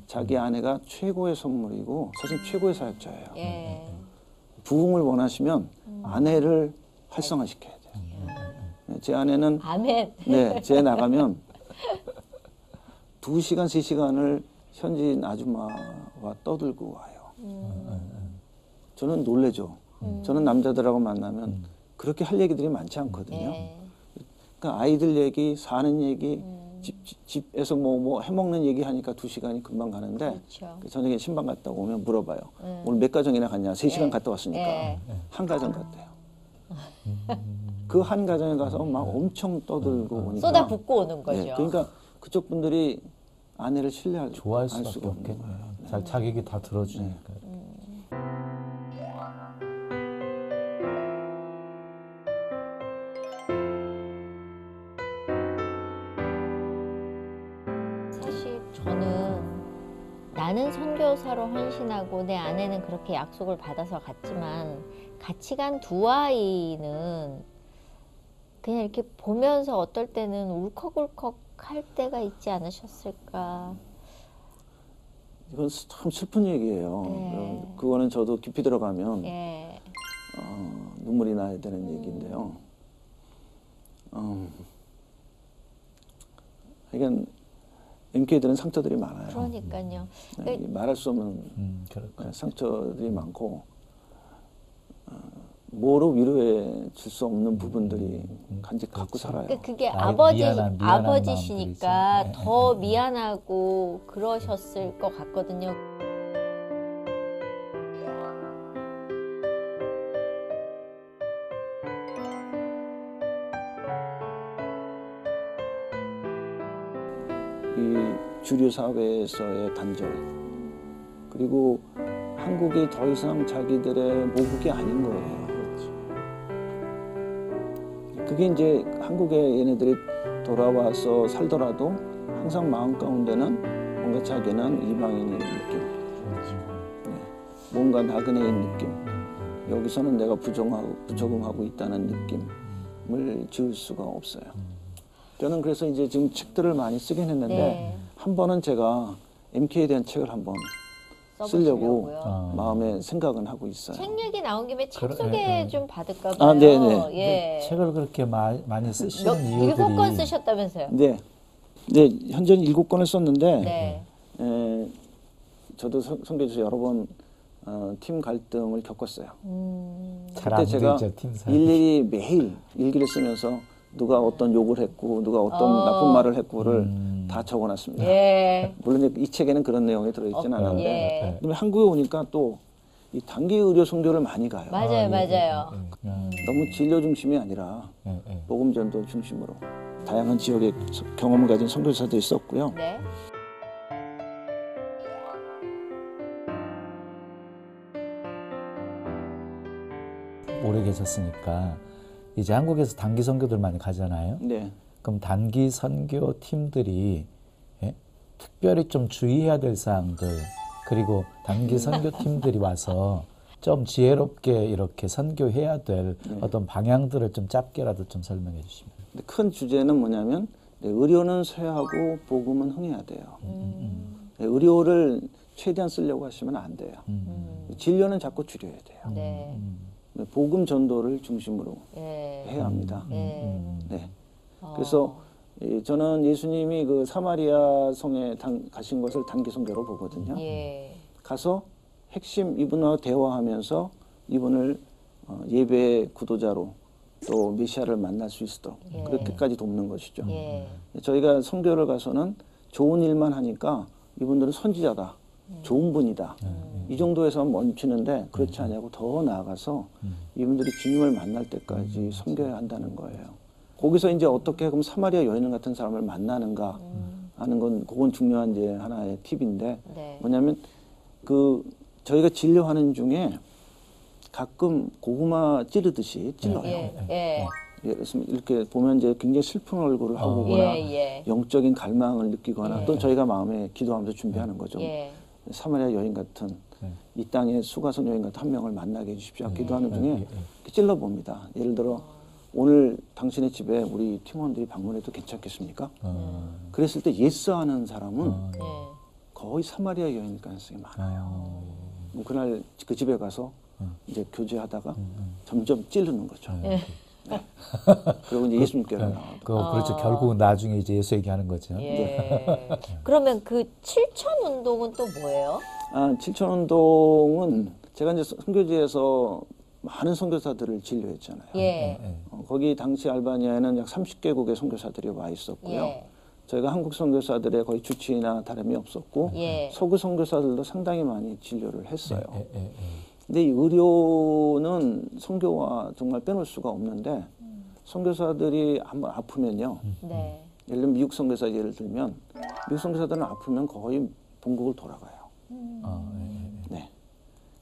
자기 아내가 최고의 선물이고 사실 최고의 사역자예요. 예. 부흥을 원하시면 아내를 활성화시켜야 돼요. 네, 제 아내는 아멘. 네, 제 나가면 2시간, 3시간을 현지인 아줌마와 떠들고 와요. 저는 놀래죠. 저는 남자들하고 만나면 그렇게 할 얘기들이 많지 않거든요. 예. 그러니까 아이들 얘기, 사는 얘기, 집에서 뭐 해먹는 얘기 하니까 2시간이 금방 가는데 그렇죠. 그 저녁에 신방 갔다 오면 물어봐요. 오늘 몇 가정이나 갔냐? 3시간 예. 갔다 왔으니까 예. 한 가정 갔대요. 그 한 가정에 가서 막 엄청 떠들고 오니까 쏟아붓고 오는 거죠. 네, 그러니까 그쪽 분들이 아내를 신뢰할 좋아할 알 수밖에 수가 없는 없겠네요. 거예요. 자기 얘기 다 들어주니까. 사실 저는 나는 선교사로 헌신하고 내 아내는 그렇게 약속을 받아서 갔지만 같이 간 두 아이는 그냥 이렇게 보면서 어떨 때는 울컥울컥 할 때가 있지 않으셨을까. 이건 참 슬픈 얘기예요. 네. 그거는 저도 깊이 들어가면 예. 눈물이 나야 되는 얘기인데요. 그러니까 MK들은 상처들이 많아요. 그러니까요. 네, 이게 말할 수 없는 그럴 것 상처들이 많고 뭐로 위로해 줄 수 없는 부분들이 간직 갖고 살아요. 그게 아이, 미안한 아버지시니까 마음들이죠. 더 미안하고 그러셨을 것 같거든요. 이 주류 사회에서의 단절 그리고 한국이 더 이상 자기들의 모국이 아닌 거예요. 그게 이제 한국에 얘네들이 돌아와서 살더라도 항상 마음 가운데는 뭔가 자기는 이방인의 느낌, 네. 뭔가 나그네의 느낌, 여기서는 내가 부적응하고 있다는 느낌을 지울 수가 없어요. 저는 그래서 이제 지금 책들을 많이 쓰긴 했는데 네. 한 번은 제가 MK에 대한 책을 한번 쓰려고 써보시려고요. 마음에 생각은 하고 있어요. 책 얘기 나온 김에 책 그래, 소개 좀 받을까 봐요. 아, 네네. 예. 책을 그렇게 많이 쓰시는 이유들이 7권 쓰셨다면서요? 네, 현재는 7권을 썼는데 네. 저도 선교에서 여러 번 팀 갈등을 겪었어요. 잘 그때 안 제가 되죠, 팀사이. 일일이 매일 일기를 쓰면서 누가 어떤 욕을 했고 누가 어떤 나쁜 말을 했고를 다 적어놨습니다. 예. 물론 이 책에는 그런 내용이 들어있진 않은데 예. 그다음에 한국에 오니까 또 이 단기 의료 선교를 많이 가요. 맞아요, 맞아요. 너무 진료 중심이 아니라 예. 복음 전도 중심으로 다양한 지역의 경험을 가진 선교사들이 있었고요. 네. 오래 계셨으니까 이제 한국에서 단기 선교들 많이 가잖아요. 네. 그럼 단기 선교 팀들이 예? 특별히 좀 주의해야 될 사항들 그리고 단기 선교 팀들이 와서 좀 지혜롭게 이렇게 선교해야 될 어떤 방향들을 좀 짧게라도 좀 설명해 주시면. 근데 큰 주제는 뭐냐면 의료는 쇠하고 복음은 흥해야 돼요. 의료를 최대한 쓰려고 하시면 안 돼요. 진료는 자꾸 줄여야 돼요. 네. 복음 전도를 중심으로 예. 해야 합니다. 예. 네. 그래서 저는 예수님이 그 사마리아 성에 가신 것을 단기 선교로 보거든요. 예. 가서 핵심 이분과 대화하면서 이분을 예배의 구도자로 또 메시아를 만날 수 있도록 그렇게까지 돕는 것이죠. 예. 저희가 선교를 가서는 좋은 일만 하니까 이분들은 선지자다, 좋은 분이다. 이 정도에서만 멈추는데 그렇지 않냐고 더 나아가서 이분들이 주님을 만날 때까지 섬겨야 한다는 거예요. 거기서 이제 어떻게 그럼 사마리아 여인 같은 사람을 만나는가 하는 건 그건 중요한 이제 하나의 팁인데 네. 뭐냐면 그 저희가 진료하는 중에 가끔 고구마 찌르듯이 찔러요. 예. 예를 들면 이렇게 보면 이제 굉장히 슬픈 얼굴을 하고 오거나 예. 영적인 갈망을 느끼거나 또 저희가 마음에 기도하면서 준비하는 거죠. 예. 사마리아 여인 같은 이 땅의 수가성 여인 같은 한 명을 만나게 해주십시오. 기도하는 중에 이렇게 찔러봅니다. 예를 들어 오늘 당신의 집에 우리 팀원들이 방문해도 괜찮겠습니까? 그랬을 때 예스 하는 사람은 예. 거의 사마리아 여인일 가능성이 많아요. 그날 그 집에 가서 이제 교제하다가 점점 찌르는 거죠. 네. 그리고 이제 예수님께로 나와요. 그렇죠. 결국은 나중에 이제 예수 얘기하는 거죠. 예. 그러면 그 7천 운동은 또 뭐예요? 칠천 운동은 제가 이제 선교지에서 많은 선교사들을 진료했잖아요. 예. 거기 당시 알바니아에는 약 30개국의 선교사들이 와 있었고요. 예. 저희가 한국 선교사들의 거의 주치의나 다름이 없었고 예. 서구 선교사들도 상당히 많이 진료를 했어요. 예. 근데 이 의료는 선교와 정말 빼놓을 수가 없는데 선교사들이 한번 아프면요. 네. 예를 들면 미국 선교사 예를 들면 미국 선교사들은 아프면 거의 본국을 돌아가요. 네.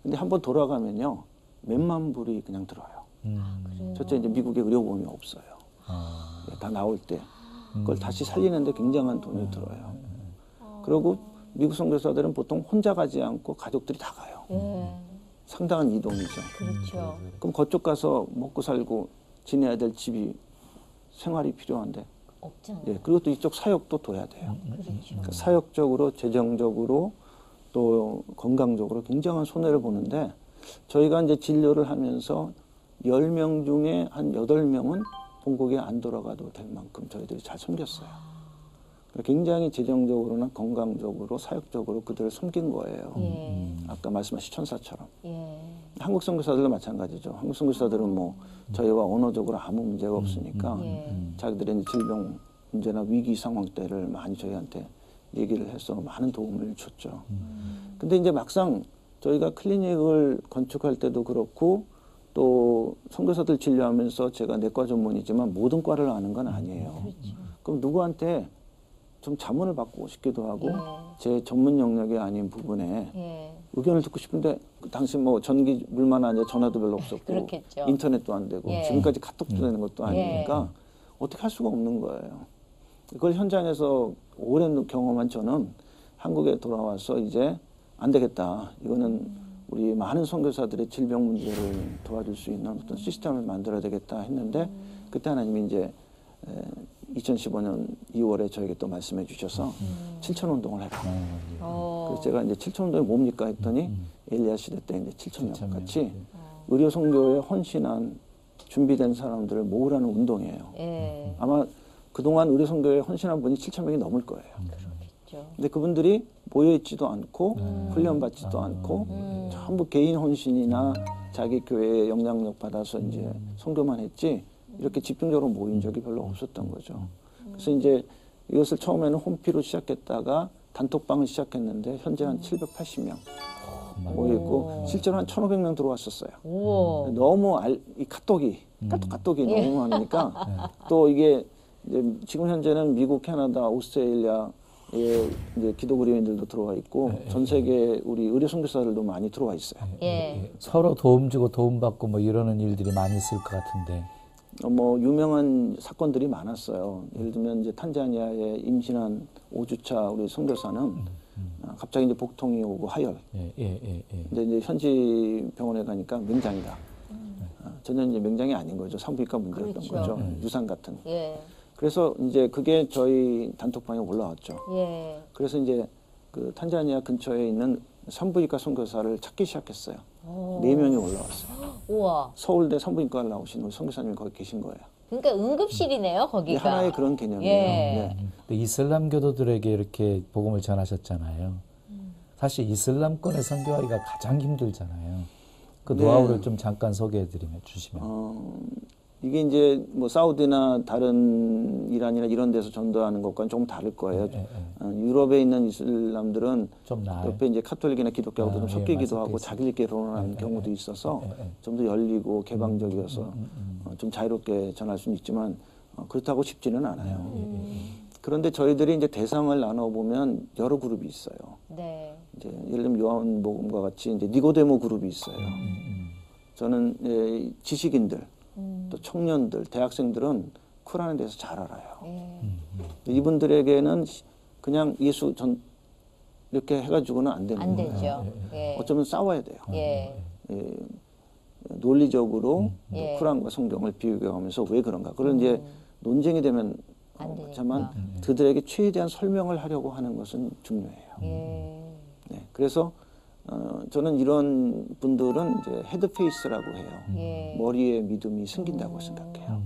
근데 한번 돌아가면요. 몇만 불이 그냥 들어요. 첫째 이제 미국에 의료보험이 없어요. 다 나올 때 그걸 다시 살리는데 굉장한 돈이 들어요. 그리고 미국 선교사들은 보통 혼자 가지 않고 가족들이 다 가요. 예. 상당한 이동이죠. 그렇죠. 그럼 그쪽 가서 먹고 살고 지내야 될 집이 생활이 필요한데 없잖아요. 예, 그리고 또 이쪽 사역도 둬야 돼요. 그렇죠. 그러니까 사역적으로, 재정적으로, 또 건강적으로 굉장한 손해를 보는데 저희가 이제 진료를 하면서 10명 중에 한 8명은 본국에 안 돌아가도 될 만큼 저희들이 잘 섬겼어요. 굉장히 재정적으로나 건강적으로, 사역적으로 그들을 섬긴 거예요. 예. 아까 말씀하신 천사처럼. 예. 한국 선교사들도 마찬가지죠. 한국 선교사들은 뭐 저희와 언어적으로 아무 문제가 없으니까 자기들의 질병 문제나 위기 상황 때를 많이 저희한테 얘기를 해서 많은 도움을 줬죠. 근데 이제 막상 저희가 클리닉을 건축할 때도 그렇고 또 선교사들 진료하면서 제가 내과 전문이지만 모든 과를 아는 건 아니에요. 그럼 누구한테 좀 자문을 받고 싶기도 하고 제 전문 영역이 아닌 부분에 예. 의견을 듣고 싶은데 그 당시 뭐 전기 물만 아니라 전화도 별로 없었고 그렇겠죠. 인터넷도 안 되고 예. 지금까지 카톡도 되는 것도 아니니까 어떻게 할 수가 없는 거예요. 그걸 현장에서 오랜 경험한 저는 한국에 돌아와서 이제 안 되겠다. 이거는 우리 많은 선교사들의 질병 문제를 도와줄 수 있는 어떤 시스템을 만들어야 되겠다 했는데 그때 하나님이 이제 2015년 2월에 저에게 또 말씀해 주셔서 7천 운동을 해라. 그래서 제가 이제 7천 운동이 뭡니까 했더니 엘리야 시대 때 이제 7천 명 같이 의료 선교에 헌신한 준비된 사람들을 모으라는 운동이에요. 예. 아마 그동안 의료 선교에 헌신한 분이 7천 명이 넘을 거예요. 그렇겠죠. 근데 그분들이 모여 있지도 않고 훈련 받지도 않고 전부 개인 헌신이나 자기 교회에 영향력 받아서 이제 선교만 했지 이렇게 집중적으로 모인 적이 별로 없었던 거죠. 그래서 이제 이것을 처음에는 홈피로 시작했다가 단톡방을 시작했는데 현재 한 780명 모여 있고 실제로 한 1,500명 들어왔었어요. 우와. 너무 이 카톡이 너무 많으니까 또 이게 이제 지금 현재는 미국, 캐나다, 오스트레일리아에 이제 기독 의료인들도 들어와 있고 전 세계 우리 의료 선교사들도 많이 들어와 있어요. 예. 서로 도움 주고 도움 받고 뭐 이러는 일들이 많이 있을 것 같은데. 뭐 유명한 사건들이 많았어요. 예를 들면 이제 탄자니아에 임신한 5주차 우리 선교사는 갑자기 이제 복통이 오고 하혈. 근데 이제 현지 병원에 가니까 맹장이다. 전혀 이제 맹장이 아닌 거죠. 산부인과 문제였던 그렇죠. 거죠. 유산 같은. 예. 그래서 이제 그게 저희 단톡방에 올라왔죠. 예. 그래서 이제 그 탄자니아 근처에 있는 산부인과 선교사를 찾기 시작했어요. 4명이 올라왔어요. 우와. 서울대 산부인과를 나오신 우리 선교사님이 거기 계신 거예요. 그러니까 응급실이네요, 이게 거기가. 하나의 그런 개념이에요. 예. 네. 근데 이슬람 교도들에게 이렇게 복음을 전하셨잖아요. 사실 이슬람권의 선교하기가 가장 힘들잖아요. 그 네. 노하우를 좀 잠깐 소개해 주시면. 이게 이제 뭐 사우디나 다른 이란이나 이런 데서 전도하는 것과는 조금 다를 거예요. 유럽에 있는 이슬람들은 좀 나아요. 옆에 이제 카톨릭이나 기독교하고도 좀 섞이기도 섞여 하고 있어요. 자기들끼리 결혼하는 경우도 있어서 좀 더 열리고 개방적이어서 좀 자유롭게 전할 수는 있지만 그렇다고 쉽지는 않아요. 그런데 저희들이 이제 대상을 나눠보면 여러 그룹이 있어요. 네. 이제 예를 들면 요한복음과 같이 이제 니고데모 그룹이 있어요. 저는 지식인들, 또 청년들, 대학생들은 쿠란에 대해서 잘 알아요. 이분들에게는 그냥 예수 전 이렇게 해가지고는 안 되는 안 거예요. 되죠. 예. 어쩌면 싸워야 돼요. 예. 논리적으로 예. 쿠란과 성경을 비교하면서 왜 그런가. 그런 이제 논쟁이 되면 안 되니까. 하지만 그들에게 최대한 설명을 하려고 하는 것은 중요해요. 예. 네, 그래서 저는 이런 분들은 이제 헤드페이스라고 해요. 예. 머리에 믿음이 생긴다고 생각해요.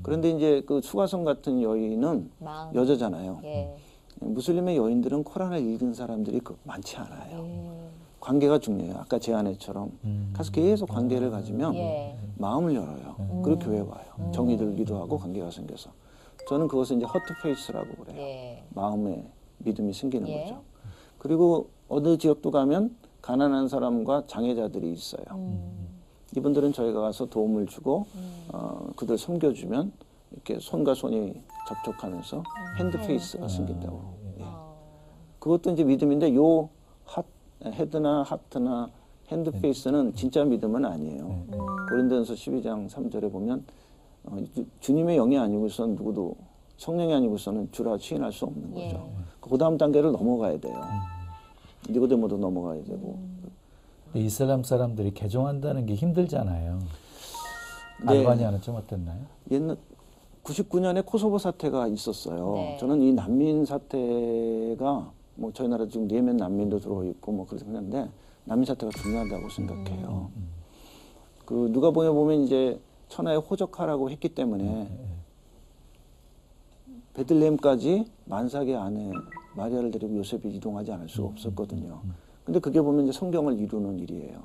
그런데 이제 그 수가성 같은 여인은 마음. 여자잖아요. 예. 무슬림의 여인들은 코란을 읽은 사람들이 많지 않아요. 예. 관계가 중요해요. 아까 제 아내처럼 가서 계속 관계를 가지면 예. 마음을 열어요. 그리고 교회 와요. 정이 들기도 하고 관계가 생겨서. 저는 그것을 이제 허트페이스라고 그래요. 예. 마음에 믿음이 생기는 예. 거죠. 그리고 어느 지역도 가면 가난한 사람과 장애자들이 있어요. 이분들은 저희가 가서 도움을 주고 그들 섬겨주면 이렇게 손과 손이 접촉하면서 핸드페이스가 생긴다고. 예. 그것도 이제 믿음인데 요 헤드나 하트나 핸드페이스는 진짜 믿음은 아니에요. 고린도전서 12장 3절에 보면 주님의 영이 아니고선 누구도 성령이 아니고서는 주라 시인할 수 없는 거죠. 예. 그 다음 단계를 넘어가야 돼요. 니고데모도 넘어가야 되고. 이슬람 사람들이 개종한다는 게 힘들잖아요. 네. 알바니아는 좀 어땠나요? 옛날 99년에 코소보 사태가 있었어요. 네. 저는 이 난민 사태가 뭐 저희 나라 지금 예멘 난민도 들어와 있고 뭐 그렇게 했는데 난민 사태가 중요하다고 생각해요. 그 누가 보면 이제 천하의 호적하라고 했기 때문에 베들레헴까지 만삭의 아내 마리아를 데리고 요셉이 이동하지 않을 수가 없었거든요. 근데 그게 보면 이제 성경을 이루는 일이에요.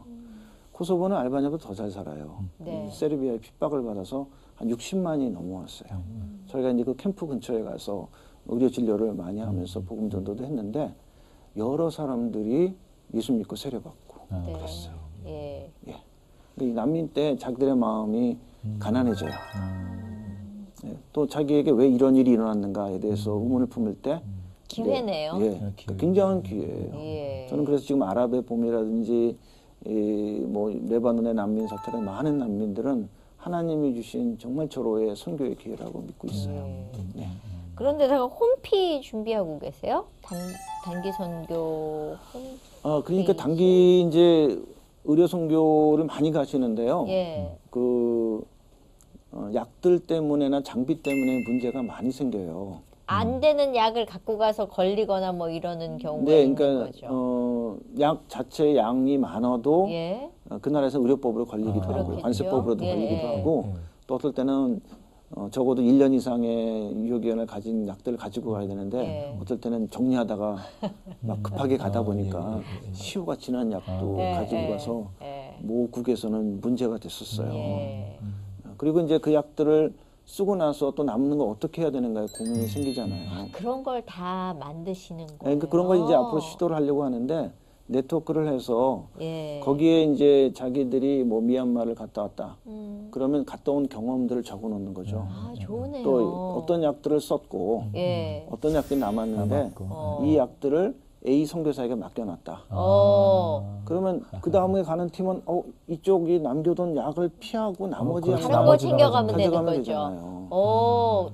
코소보는 알바니아보다 더 잘 살아요. 네. 세르비아의 핍박을 받아서 한 60만이 넘어왔어요. 저희가 이제 그 캠프 근처에 가서 의료 진료를 많이 하면서 복음 전도도 했는데 여러 사람들이 예수 믿고 세례받고 네. 그랬어요. 예. 예. 근데 이 난민 때 자기들의 마음이 가난해져요. 예. 또 자기에게 왜 이런 일이 일어났는가에 대해서 의문을 품을 때 기회네요. 예. 굉장한 기회예요. 예. 저는 그래서 지금 아랍의 봄이라든지 뭐 레바논의 난민 사태나 많은 난민들은 하나님이 주신 정말 절호의 선교의 기회라고 믿고 있어요. 네. 그런데 제가 홈피 준비하고 계세요? 단기 선교 그러니까 단기 이제 의료 선교를 많이 가시는데요. 예. 약들 때문에나 장비 때문에 문제가 많이 생겨요. 안 되는 약을 갖고 가서 걸리거나 뭐 이러는 경우가 네, 있는 그러니까 거죠. 약 자체 양이 많아도 예. 그 나라에서 의료법으로 걸리기도 하고 그렇겠죠. 관세법으로도 예, 걸리기도 예. 하고 또 어떨 때는 적어도 1년 이상의 유효기간을 가진 약들을 가지고 가야 되는데 예. 어떨 때는 정리하다가 막 급하게 가다 보니까 시효가 지난 약도 예, 가지고 예, 가서 예. 모국에서는 문제가 됐었어요. 예. 그리고 이제 그 약들을 쓰고 나서 또 남는 거 어떻게 해야 되는가에 고민이 생기잖아요. 그런 걸 다 만드시는 거예요. 그러니까 그런 걸 이제 앞으로 시도를 하려고 하는데 네트워크를 해서 예. 거기에 이제 자기들이 뭐 미얀마를 갔다 왔다. 그러면 갔다 온 경험들을 적어 놓는 거죠. 아, 좋네요. 또 어떤 약들을 썼고 예. 어떤 약들이 남았는데 이 약들을 A 선교사에게 맡겨놨다. 그러면 그 다음에 가는 팀은 이쪽이 남겨둔 약을 피하고 나머지 그렇죠. 약을 다른 거 나머지는 챙겨가면 되는 가져가면 거죠. 되잖아요.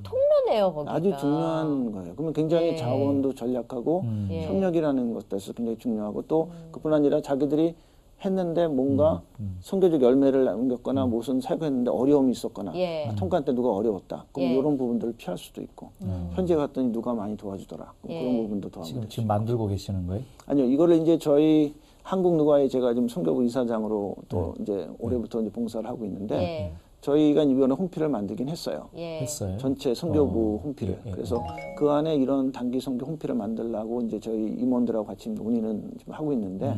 통로네요, 거기가. 아주 중요한 거예요. 그러면 굉장히 예. 자원도 전략하고 예. 협력이라는 것에서 굉장히 중요하고 또 그뿐 아니라 자기들이 했는데 뭔가 선교적 열매를 남겼거나 무슨 사역했는데 어려움이 있었거나 예. 통관 때 누가 어려웠다. 그럼 예. 이런 부분들을 피할 수도 있고 현지에 갔더니 누가 많이 도와주더라. 그럼 예. 그런 부분도 도와주고 지금 만들고 계시는 거예요? 아니요, 이거를 이제 저희 한국 누가에 제가 지금 선교부 이사장으로 또 이제 올해부터 이제 봉사를 하고 있는데 예. 저희가 이번에 홈피를 만들긴 했어요. 예. 했어요? 전체 선교부 홈피를. 예, 예. 그래서 그 안에 이런 단기 선교 홈피를 만들려고 이제 저희 임원들하고 같이 논의는 지금 하고 있는데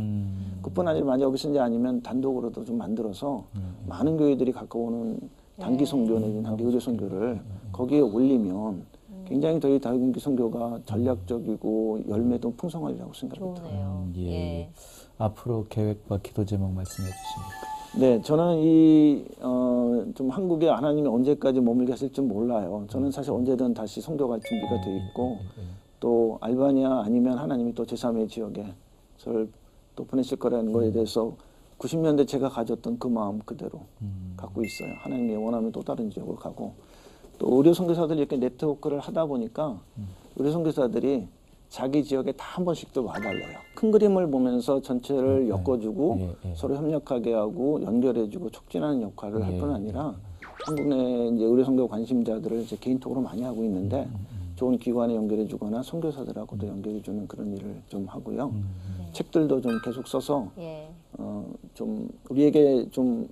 그뿐 아니라 만약 여기서 이제 아니면 단독으로도 좀 만들어서 많은 교회들이 갖고 오는 단기 선교 내지는 단기 의료 선교를 거기에 올리면 굉장히 저희 다육인기 선교가 전략적이고 열매도 풍성하리라고 생각합니다. 좋네요. 예. 예. 앞으로 계획과 기도 제목 말씀해 주십니다. 네, 저는 좀 한국에 하나님이 언제까지 머물게 하실지 몰라요. 저는 사실 언제든 다시 선교 갈 준비가 돼 있고 또 알바니아 아니면 하나님이 또 제3의 지역에 저를 또 보내실 거라는 거에 대해서 90년대 제가 가졌던 그 마음 그대로 갖고 있어요. 하나님이 원하면 또 다른 지역으로 가고 또 의료 선교사들이 이렇게 네트워크를 하다 보니까 의료 선교사들이 자기 지역에 다 한 번씩 또 와달래요. 큰 그림을 보면서 전체를 엮어주고 서로 협력하게 하고 연결해주고 촉진하는 역할을 할 뿐 아니라 한국 내 이제 의료 선교 관심자들을 이제 개인톡으로 많이 하고 있는데 좋은 기관에 연결해주거나 선교사들하고도 연결해주는 그런 일을 좀 하고요. 책들도 좀 계속 써서 예. 좀 우리에게 좀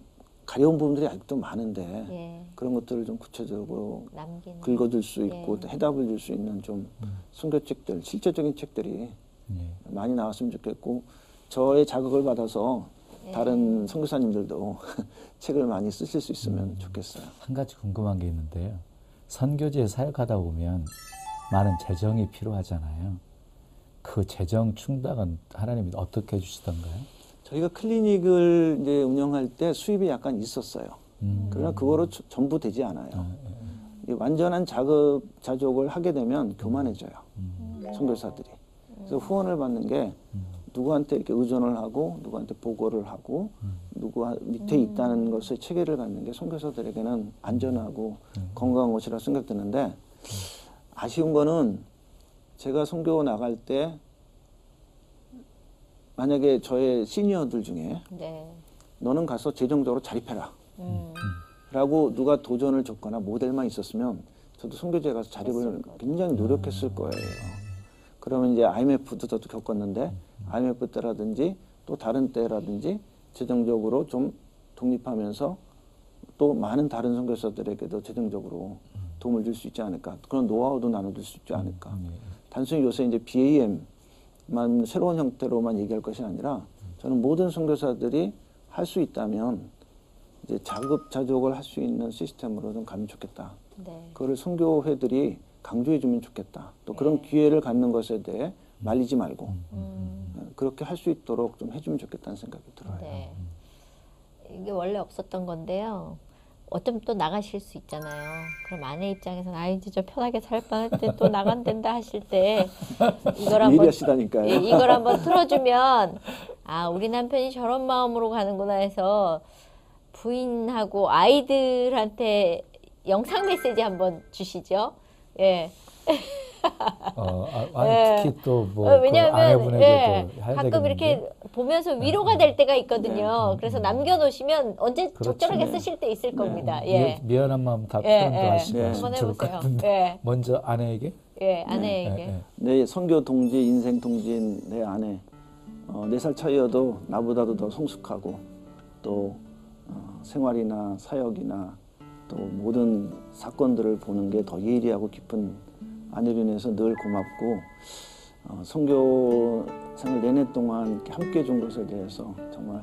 가려운 부분들이 아직도 많은데 예. 그런 것들을 좀 구체적으로 남기는. 긁어줄 수 있고 예. 또 해답을 줄 수 있는 좀 선교책들, 실제적인 책들이 많이 나왔으면 좋겠고 저의 자극을 받아서 다른 선교사님들도 책을 많이 쓰실 수 있으면 좋겠어요. 한 가지 궁금한 게 있는데요. 선교지에 사역하다 보면 많은 재정이 필요하잖아요. 그 재정 충당은 하나님이 어떻게 해주시던가요? 저희가 클리닉을 이제 운영할 때 수입이 약간 있었어요. 그러나 그거로 전부 되지 않아요. 이 완전한 자족을 하게 되면 교만해져요. 선교사들이. 그래서 후원을 받는 게 누구한테 이렇게 의존을 하고 누구한테 보고를 하고 누구 밑에 있다는 것을 체계를 갖는 게 선교사들에게는 안전하고 건강한 것이라 생각되는데 아쉬운 거는 제가 선교 나갈 때 만약에 저의 시니어들 중에 네. 너는 가서 재정적으로 자립해라 라고 누가 도전을 줬거나 모델만 있었으면 저도 선교지에 가서 자립을 굉장히 노력했을 거예요. 그러면 이제 IMF도 저도 겪었는데 IMF 때라든지 또 다른 때라든지 재정적으로 좀 독립하면서 또 많은 다른 선교사들에게도 재정적으로 도움을 줄 수 있지 않을까. 그런 노하우도 나눠줄 수 있지 않을까. 단순히 요새 이제 BAM만 새로운 형태로만 얘기할 것이 아니라 저는 모든 선교사들이 할 수 있다면 이제 자급자족을 할 수 있는 시스템으로 좀 가면 좋겠다. 네. 그거를 선교회들이 강조해주면 좋겠다. 또 그런 기회를 갖는 것에 대해 말리지 말고 그렇게 할 수 있도록 좀 해주면 좋겠다는 생각이 들어요. 네. 이게 원래 없었던 건데요. 어쩌면 또 나가실 수 있잖아요. 그럼 아내 입장에서는 아이 진짜 편하게 살 뻔할 때 또 나간댄다 하실 때 이걸 한번 예리하시다니까요. 예, 이걸 한번 틀어주면 아 우리 남편이 저런 마음으로 가는구나 해서 부인하고 아이들한테 영상 메시지 한번 주시죠. 예. 아니, 특히 또뭐 왜냐하면 아내분에게도 해야 가끔 되겠는데? 이렇게 보면서 위로가 될 때가 있거든요. 그래서 남겨놓으시면 언제 적절하게 쓰실 때 있을 겁니다. 예. 미안한 마음 다 예, 표현도 예. 하시고 한번 하시면 좋을 것 해보세요. 같은데 예. 먼저 아내에게 예, 아내에게. 내 선교 동지, 인생 동지인 내 아내, 4살 차이여도 나보다도 더 성숙하고 또 생활이나 사역이나 또 모든 사건들을 보는 게 더 예리하고 깊은 아내로 인해서 늘 고맙고 선교 생활 내내 동안 이렇게 함께 해준 것에 대해서 정말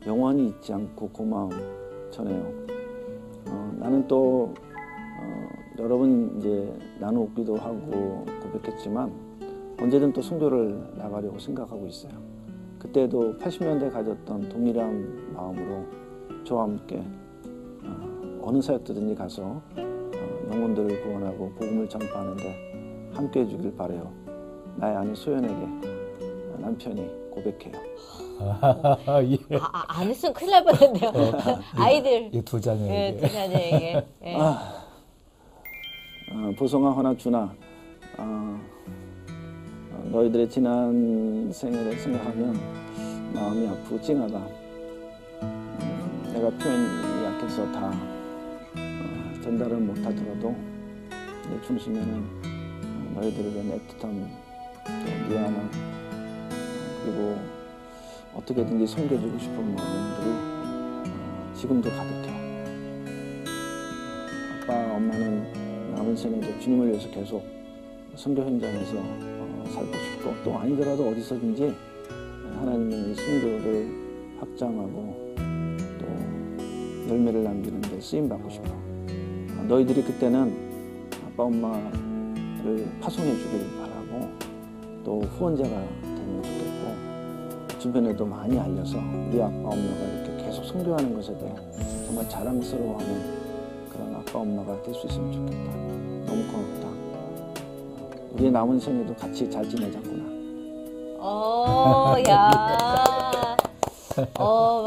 영원히 잊지 않고 고마움 전해요. 나는 또 여러 번 이제 나누기도 하고 고백했지만 언제든 또 선교를 나가려고 생각하고 있어요. 그때도 80년대 가졌던 동일한 마음으로 저와 함께 어느 사역지든지 가서 영혼들을 구원하고 복음을 전파하는데 함께 해주길 바라요. 나의 아내 소연에게 남편이 고백해요. 예. 안 했으면 큰일 날 뻔했네요. 아이들. 이 두 자녀에게 예, 두 자녀에게. 예. 보성아, 허나, 준아, 너희들의 지난 생애를 생각하면 마음이 아프고 찡하다. 내가 표현이 약해서 다 전달을 못하더라도 내 중심에는 너희들에 대한 애틋함, 또 미안함, 그리고 어떻게든지 섬겨주고 싶은 마음들이 지금도 가득해. 아빠, 엄마는 남은 생에도 주님을 위해서 계속 선교 현장에서 살고 싶고 또 아니더라도 어디서든지 하나님의 이 선교를 확장하고 또 열매를 남기는 데 쓰임 받고 싶어. 너희들이 그때는 아빠 엄마를 파송해 주길 바라고 또 후원자가 되면 좋겠고 주변에도 많이 알려서 우리 아빠 엄마가 이렇게 계속 선교하는 것에 대해 정말 자랑스러워하는 그런 아빠 엄마가 될 수 있으면 좋겠다. 너무 고맙다. 우리의 남은 생에도 같이 잘 지내자꾸나. 야.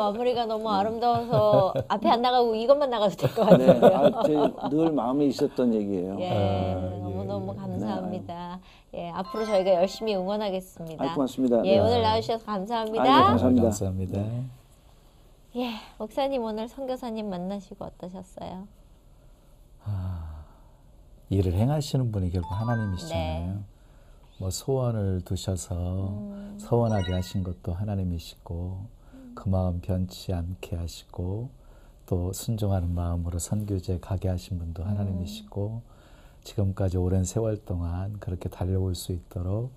마무리가 너무 아름다워서 앞에 안 나가고 이것만 나가도 될 것 네, 같아요. 늘 마음에 있었던 얘기예요. 예, 너무너무 감사합니다. 예, 앞으로 저희가 열심히 응원하겠습니다. 고맙습니다. 예, 네. 오늘 나와주셔서 감사합니다. 네, 감사합니다. 감사합니다. 예, 목사님 오늘 선교사님 만나시고 어떠셨어요? 일을 행하시는 분이 결국 하나님이시잖아요. 네. 뭐 소원을 두셔서 서원하게 하신 것도 하나님이시고 그 마음 변치 않게 하시고 또 순종하는 마음으로 선교지에 가게 하신 분도 하나님이시고 지금까지 오랜 세월 동안 그렇게 달려올 수 있도록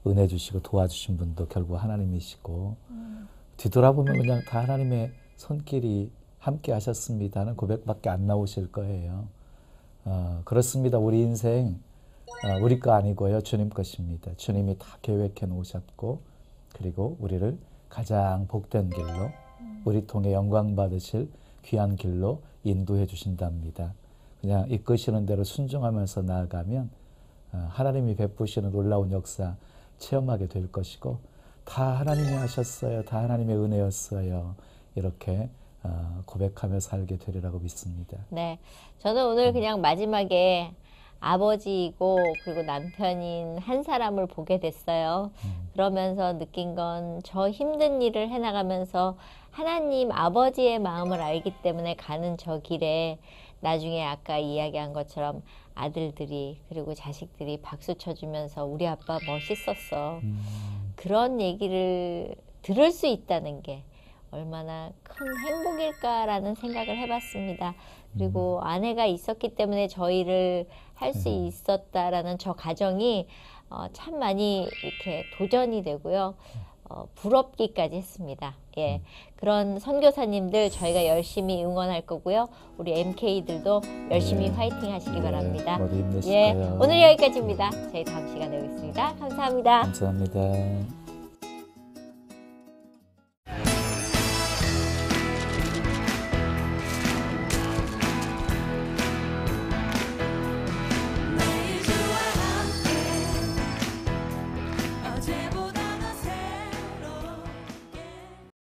은혜 주시고 도와주신 분도 결국 하나님이시고 뒤돌아보면 그냥 다 하나님의 손길이 함께 하셨습니다는 고백밖에 안 나오실 거예요. 그렇습니다. 우리 인생 우리 거 아니고요. 주님 것입니다. 주님이 다 계획해 놓으셨고 그리고 우리를 가장 복된 길로 우리 통해 영광 받으실 귀한 길로 인도해 주신답니다. 그냥 이끄시는 대로 순종하면서 나아가면 하나님이 베푸시는 놀라운 역사 체험하게 될 것이고 다 하나님이 하셨어요. 다 하나님의 은혜였어요. 이렇게 고백하며 살게 되리라고 믿습니다. 네, 저는 오늘 그냥 마지막에 아버지이고 그리고 남편인 한 사람을 보게 됐어요. 그러면서 느낀 건 저 힘든 일을 해나가면서 하나님 아버지의 마음을 알기 때문에 가는 저 길에 나중에 아까 이야기한 것처럼 아들들이 그리고 자식들이 박수 쳐주면서 우리 아빠 멋있었어. 그런 얘기를 들을 수 있다는 게 얼마나 큰 행복일까라는 생각을 해봤습니다. 그리고 아내가 있었기 때문에 저희를 할 수 있었다라는 저 가정이 참 많이 이렇게 도전이 되고요. 부럽기까지 했습니다. 예, 그런 선교사님들 저희가 열심히 응원할 거고요. 우리 MK들도 열심히 화이팅 하시기 바랍니다. 모두 힘내시고요. 예, 오늘 여기까지입니다. 저희 다음 시간에 뵙겠습니다. 감사합니다. 감사합니다.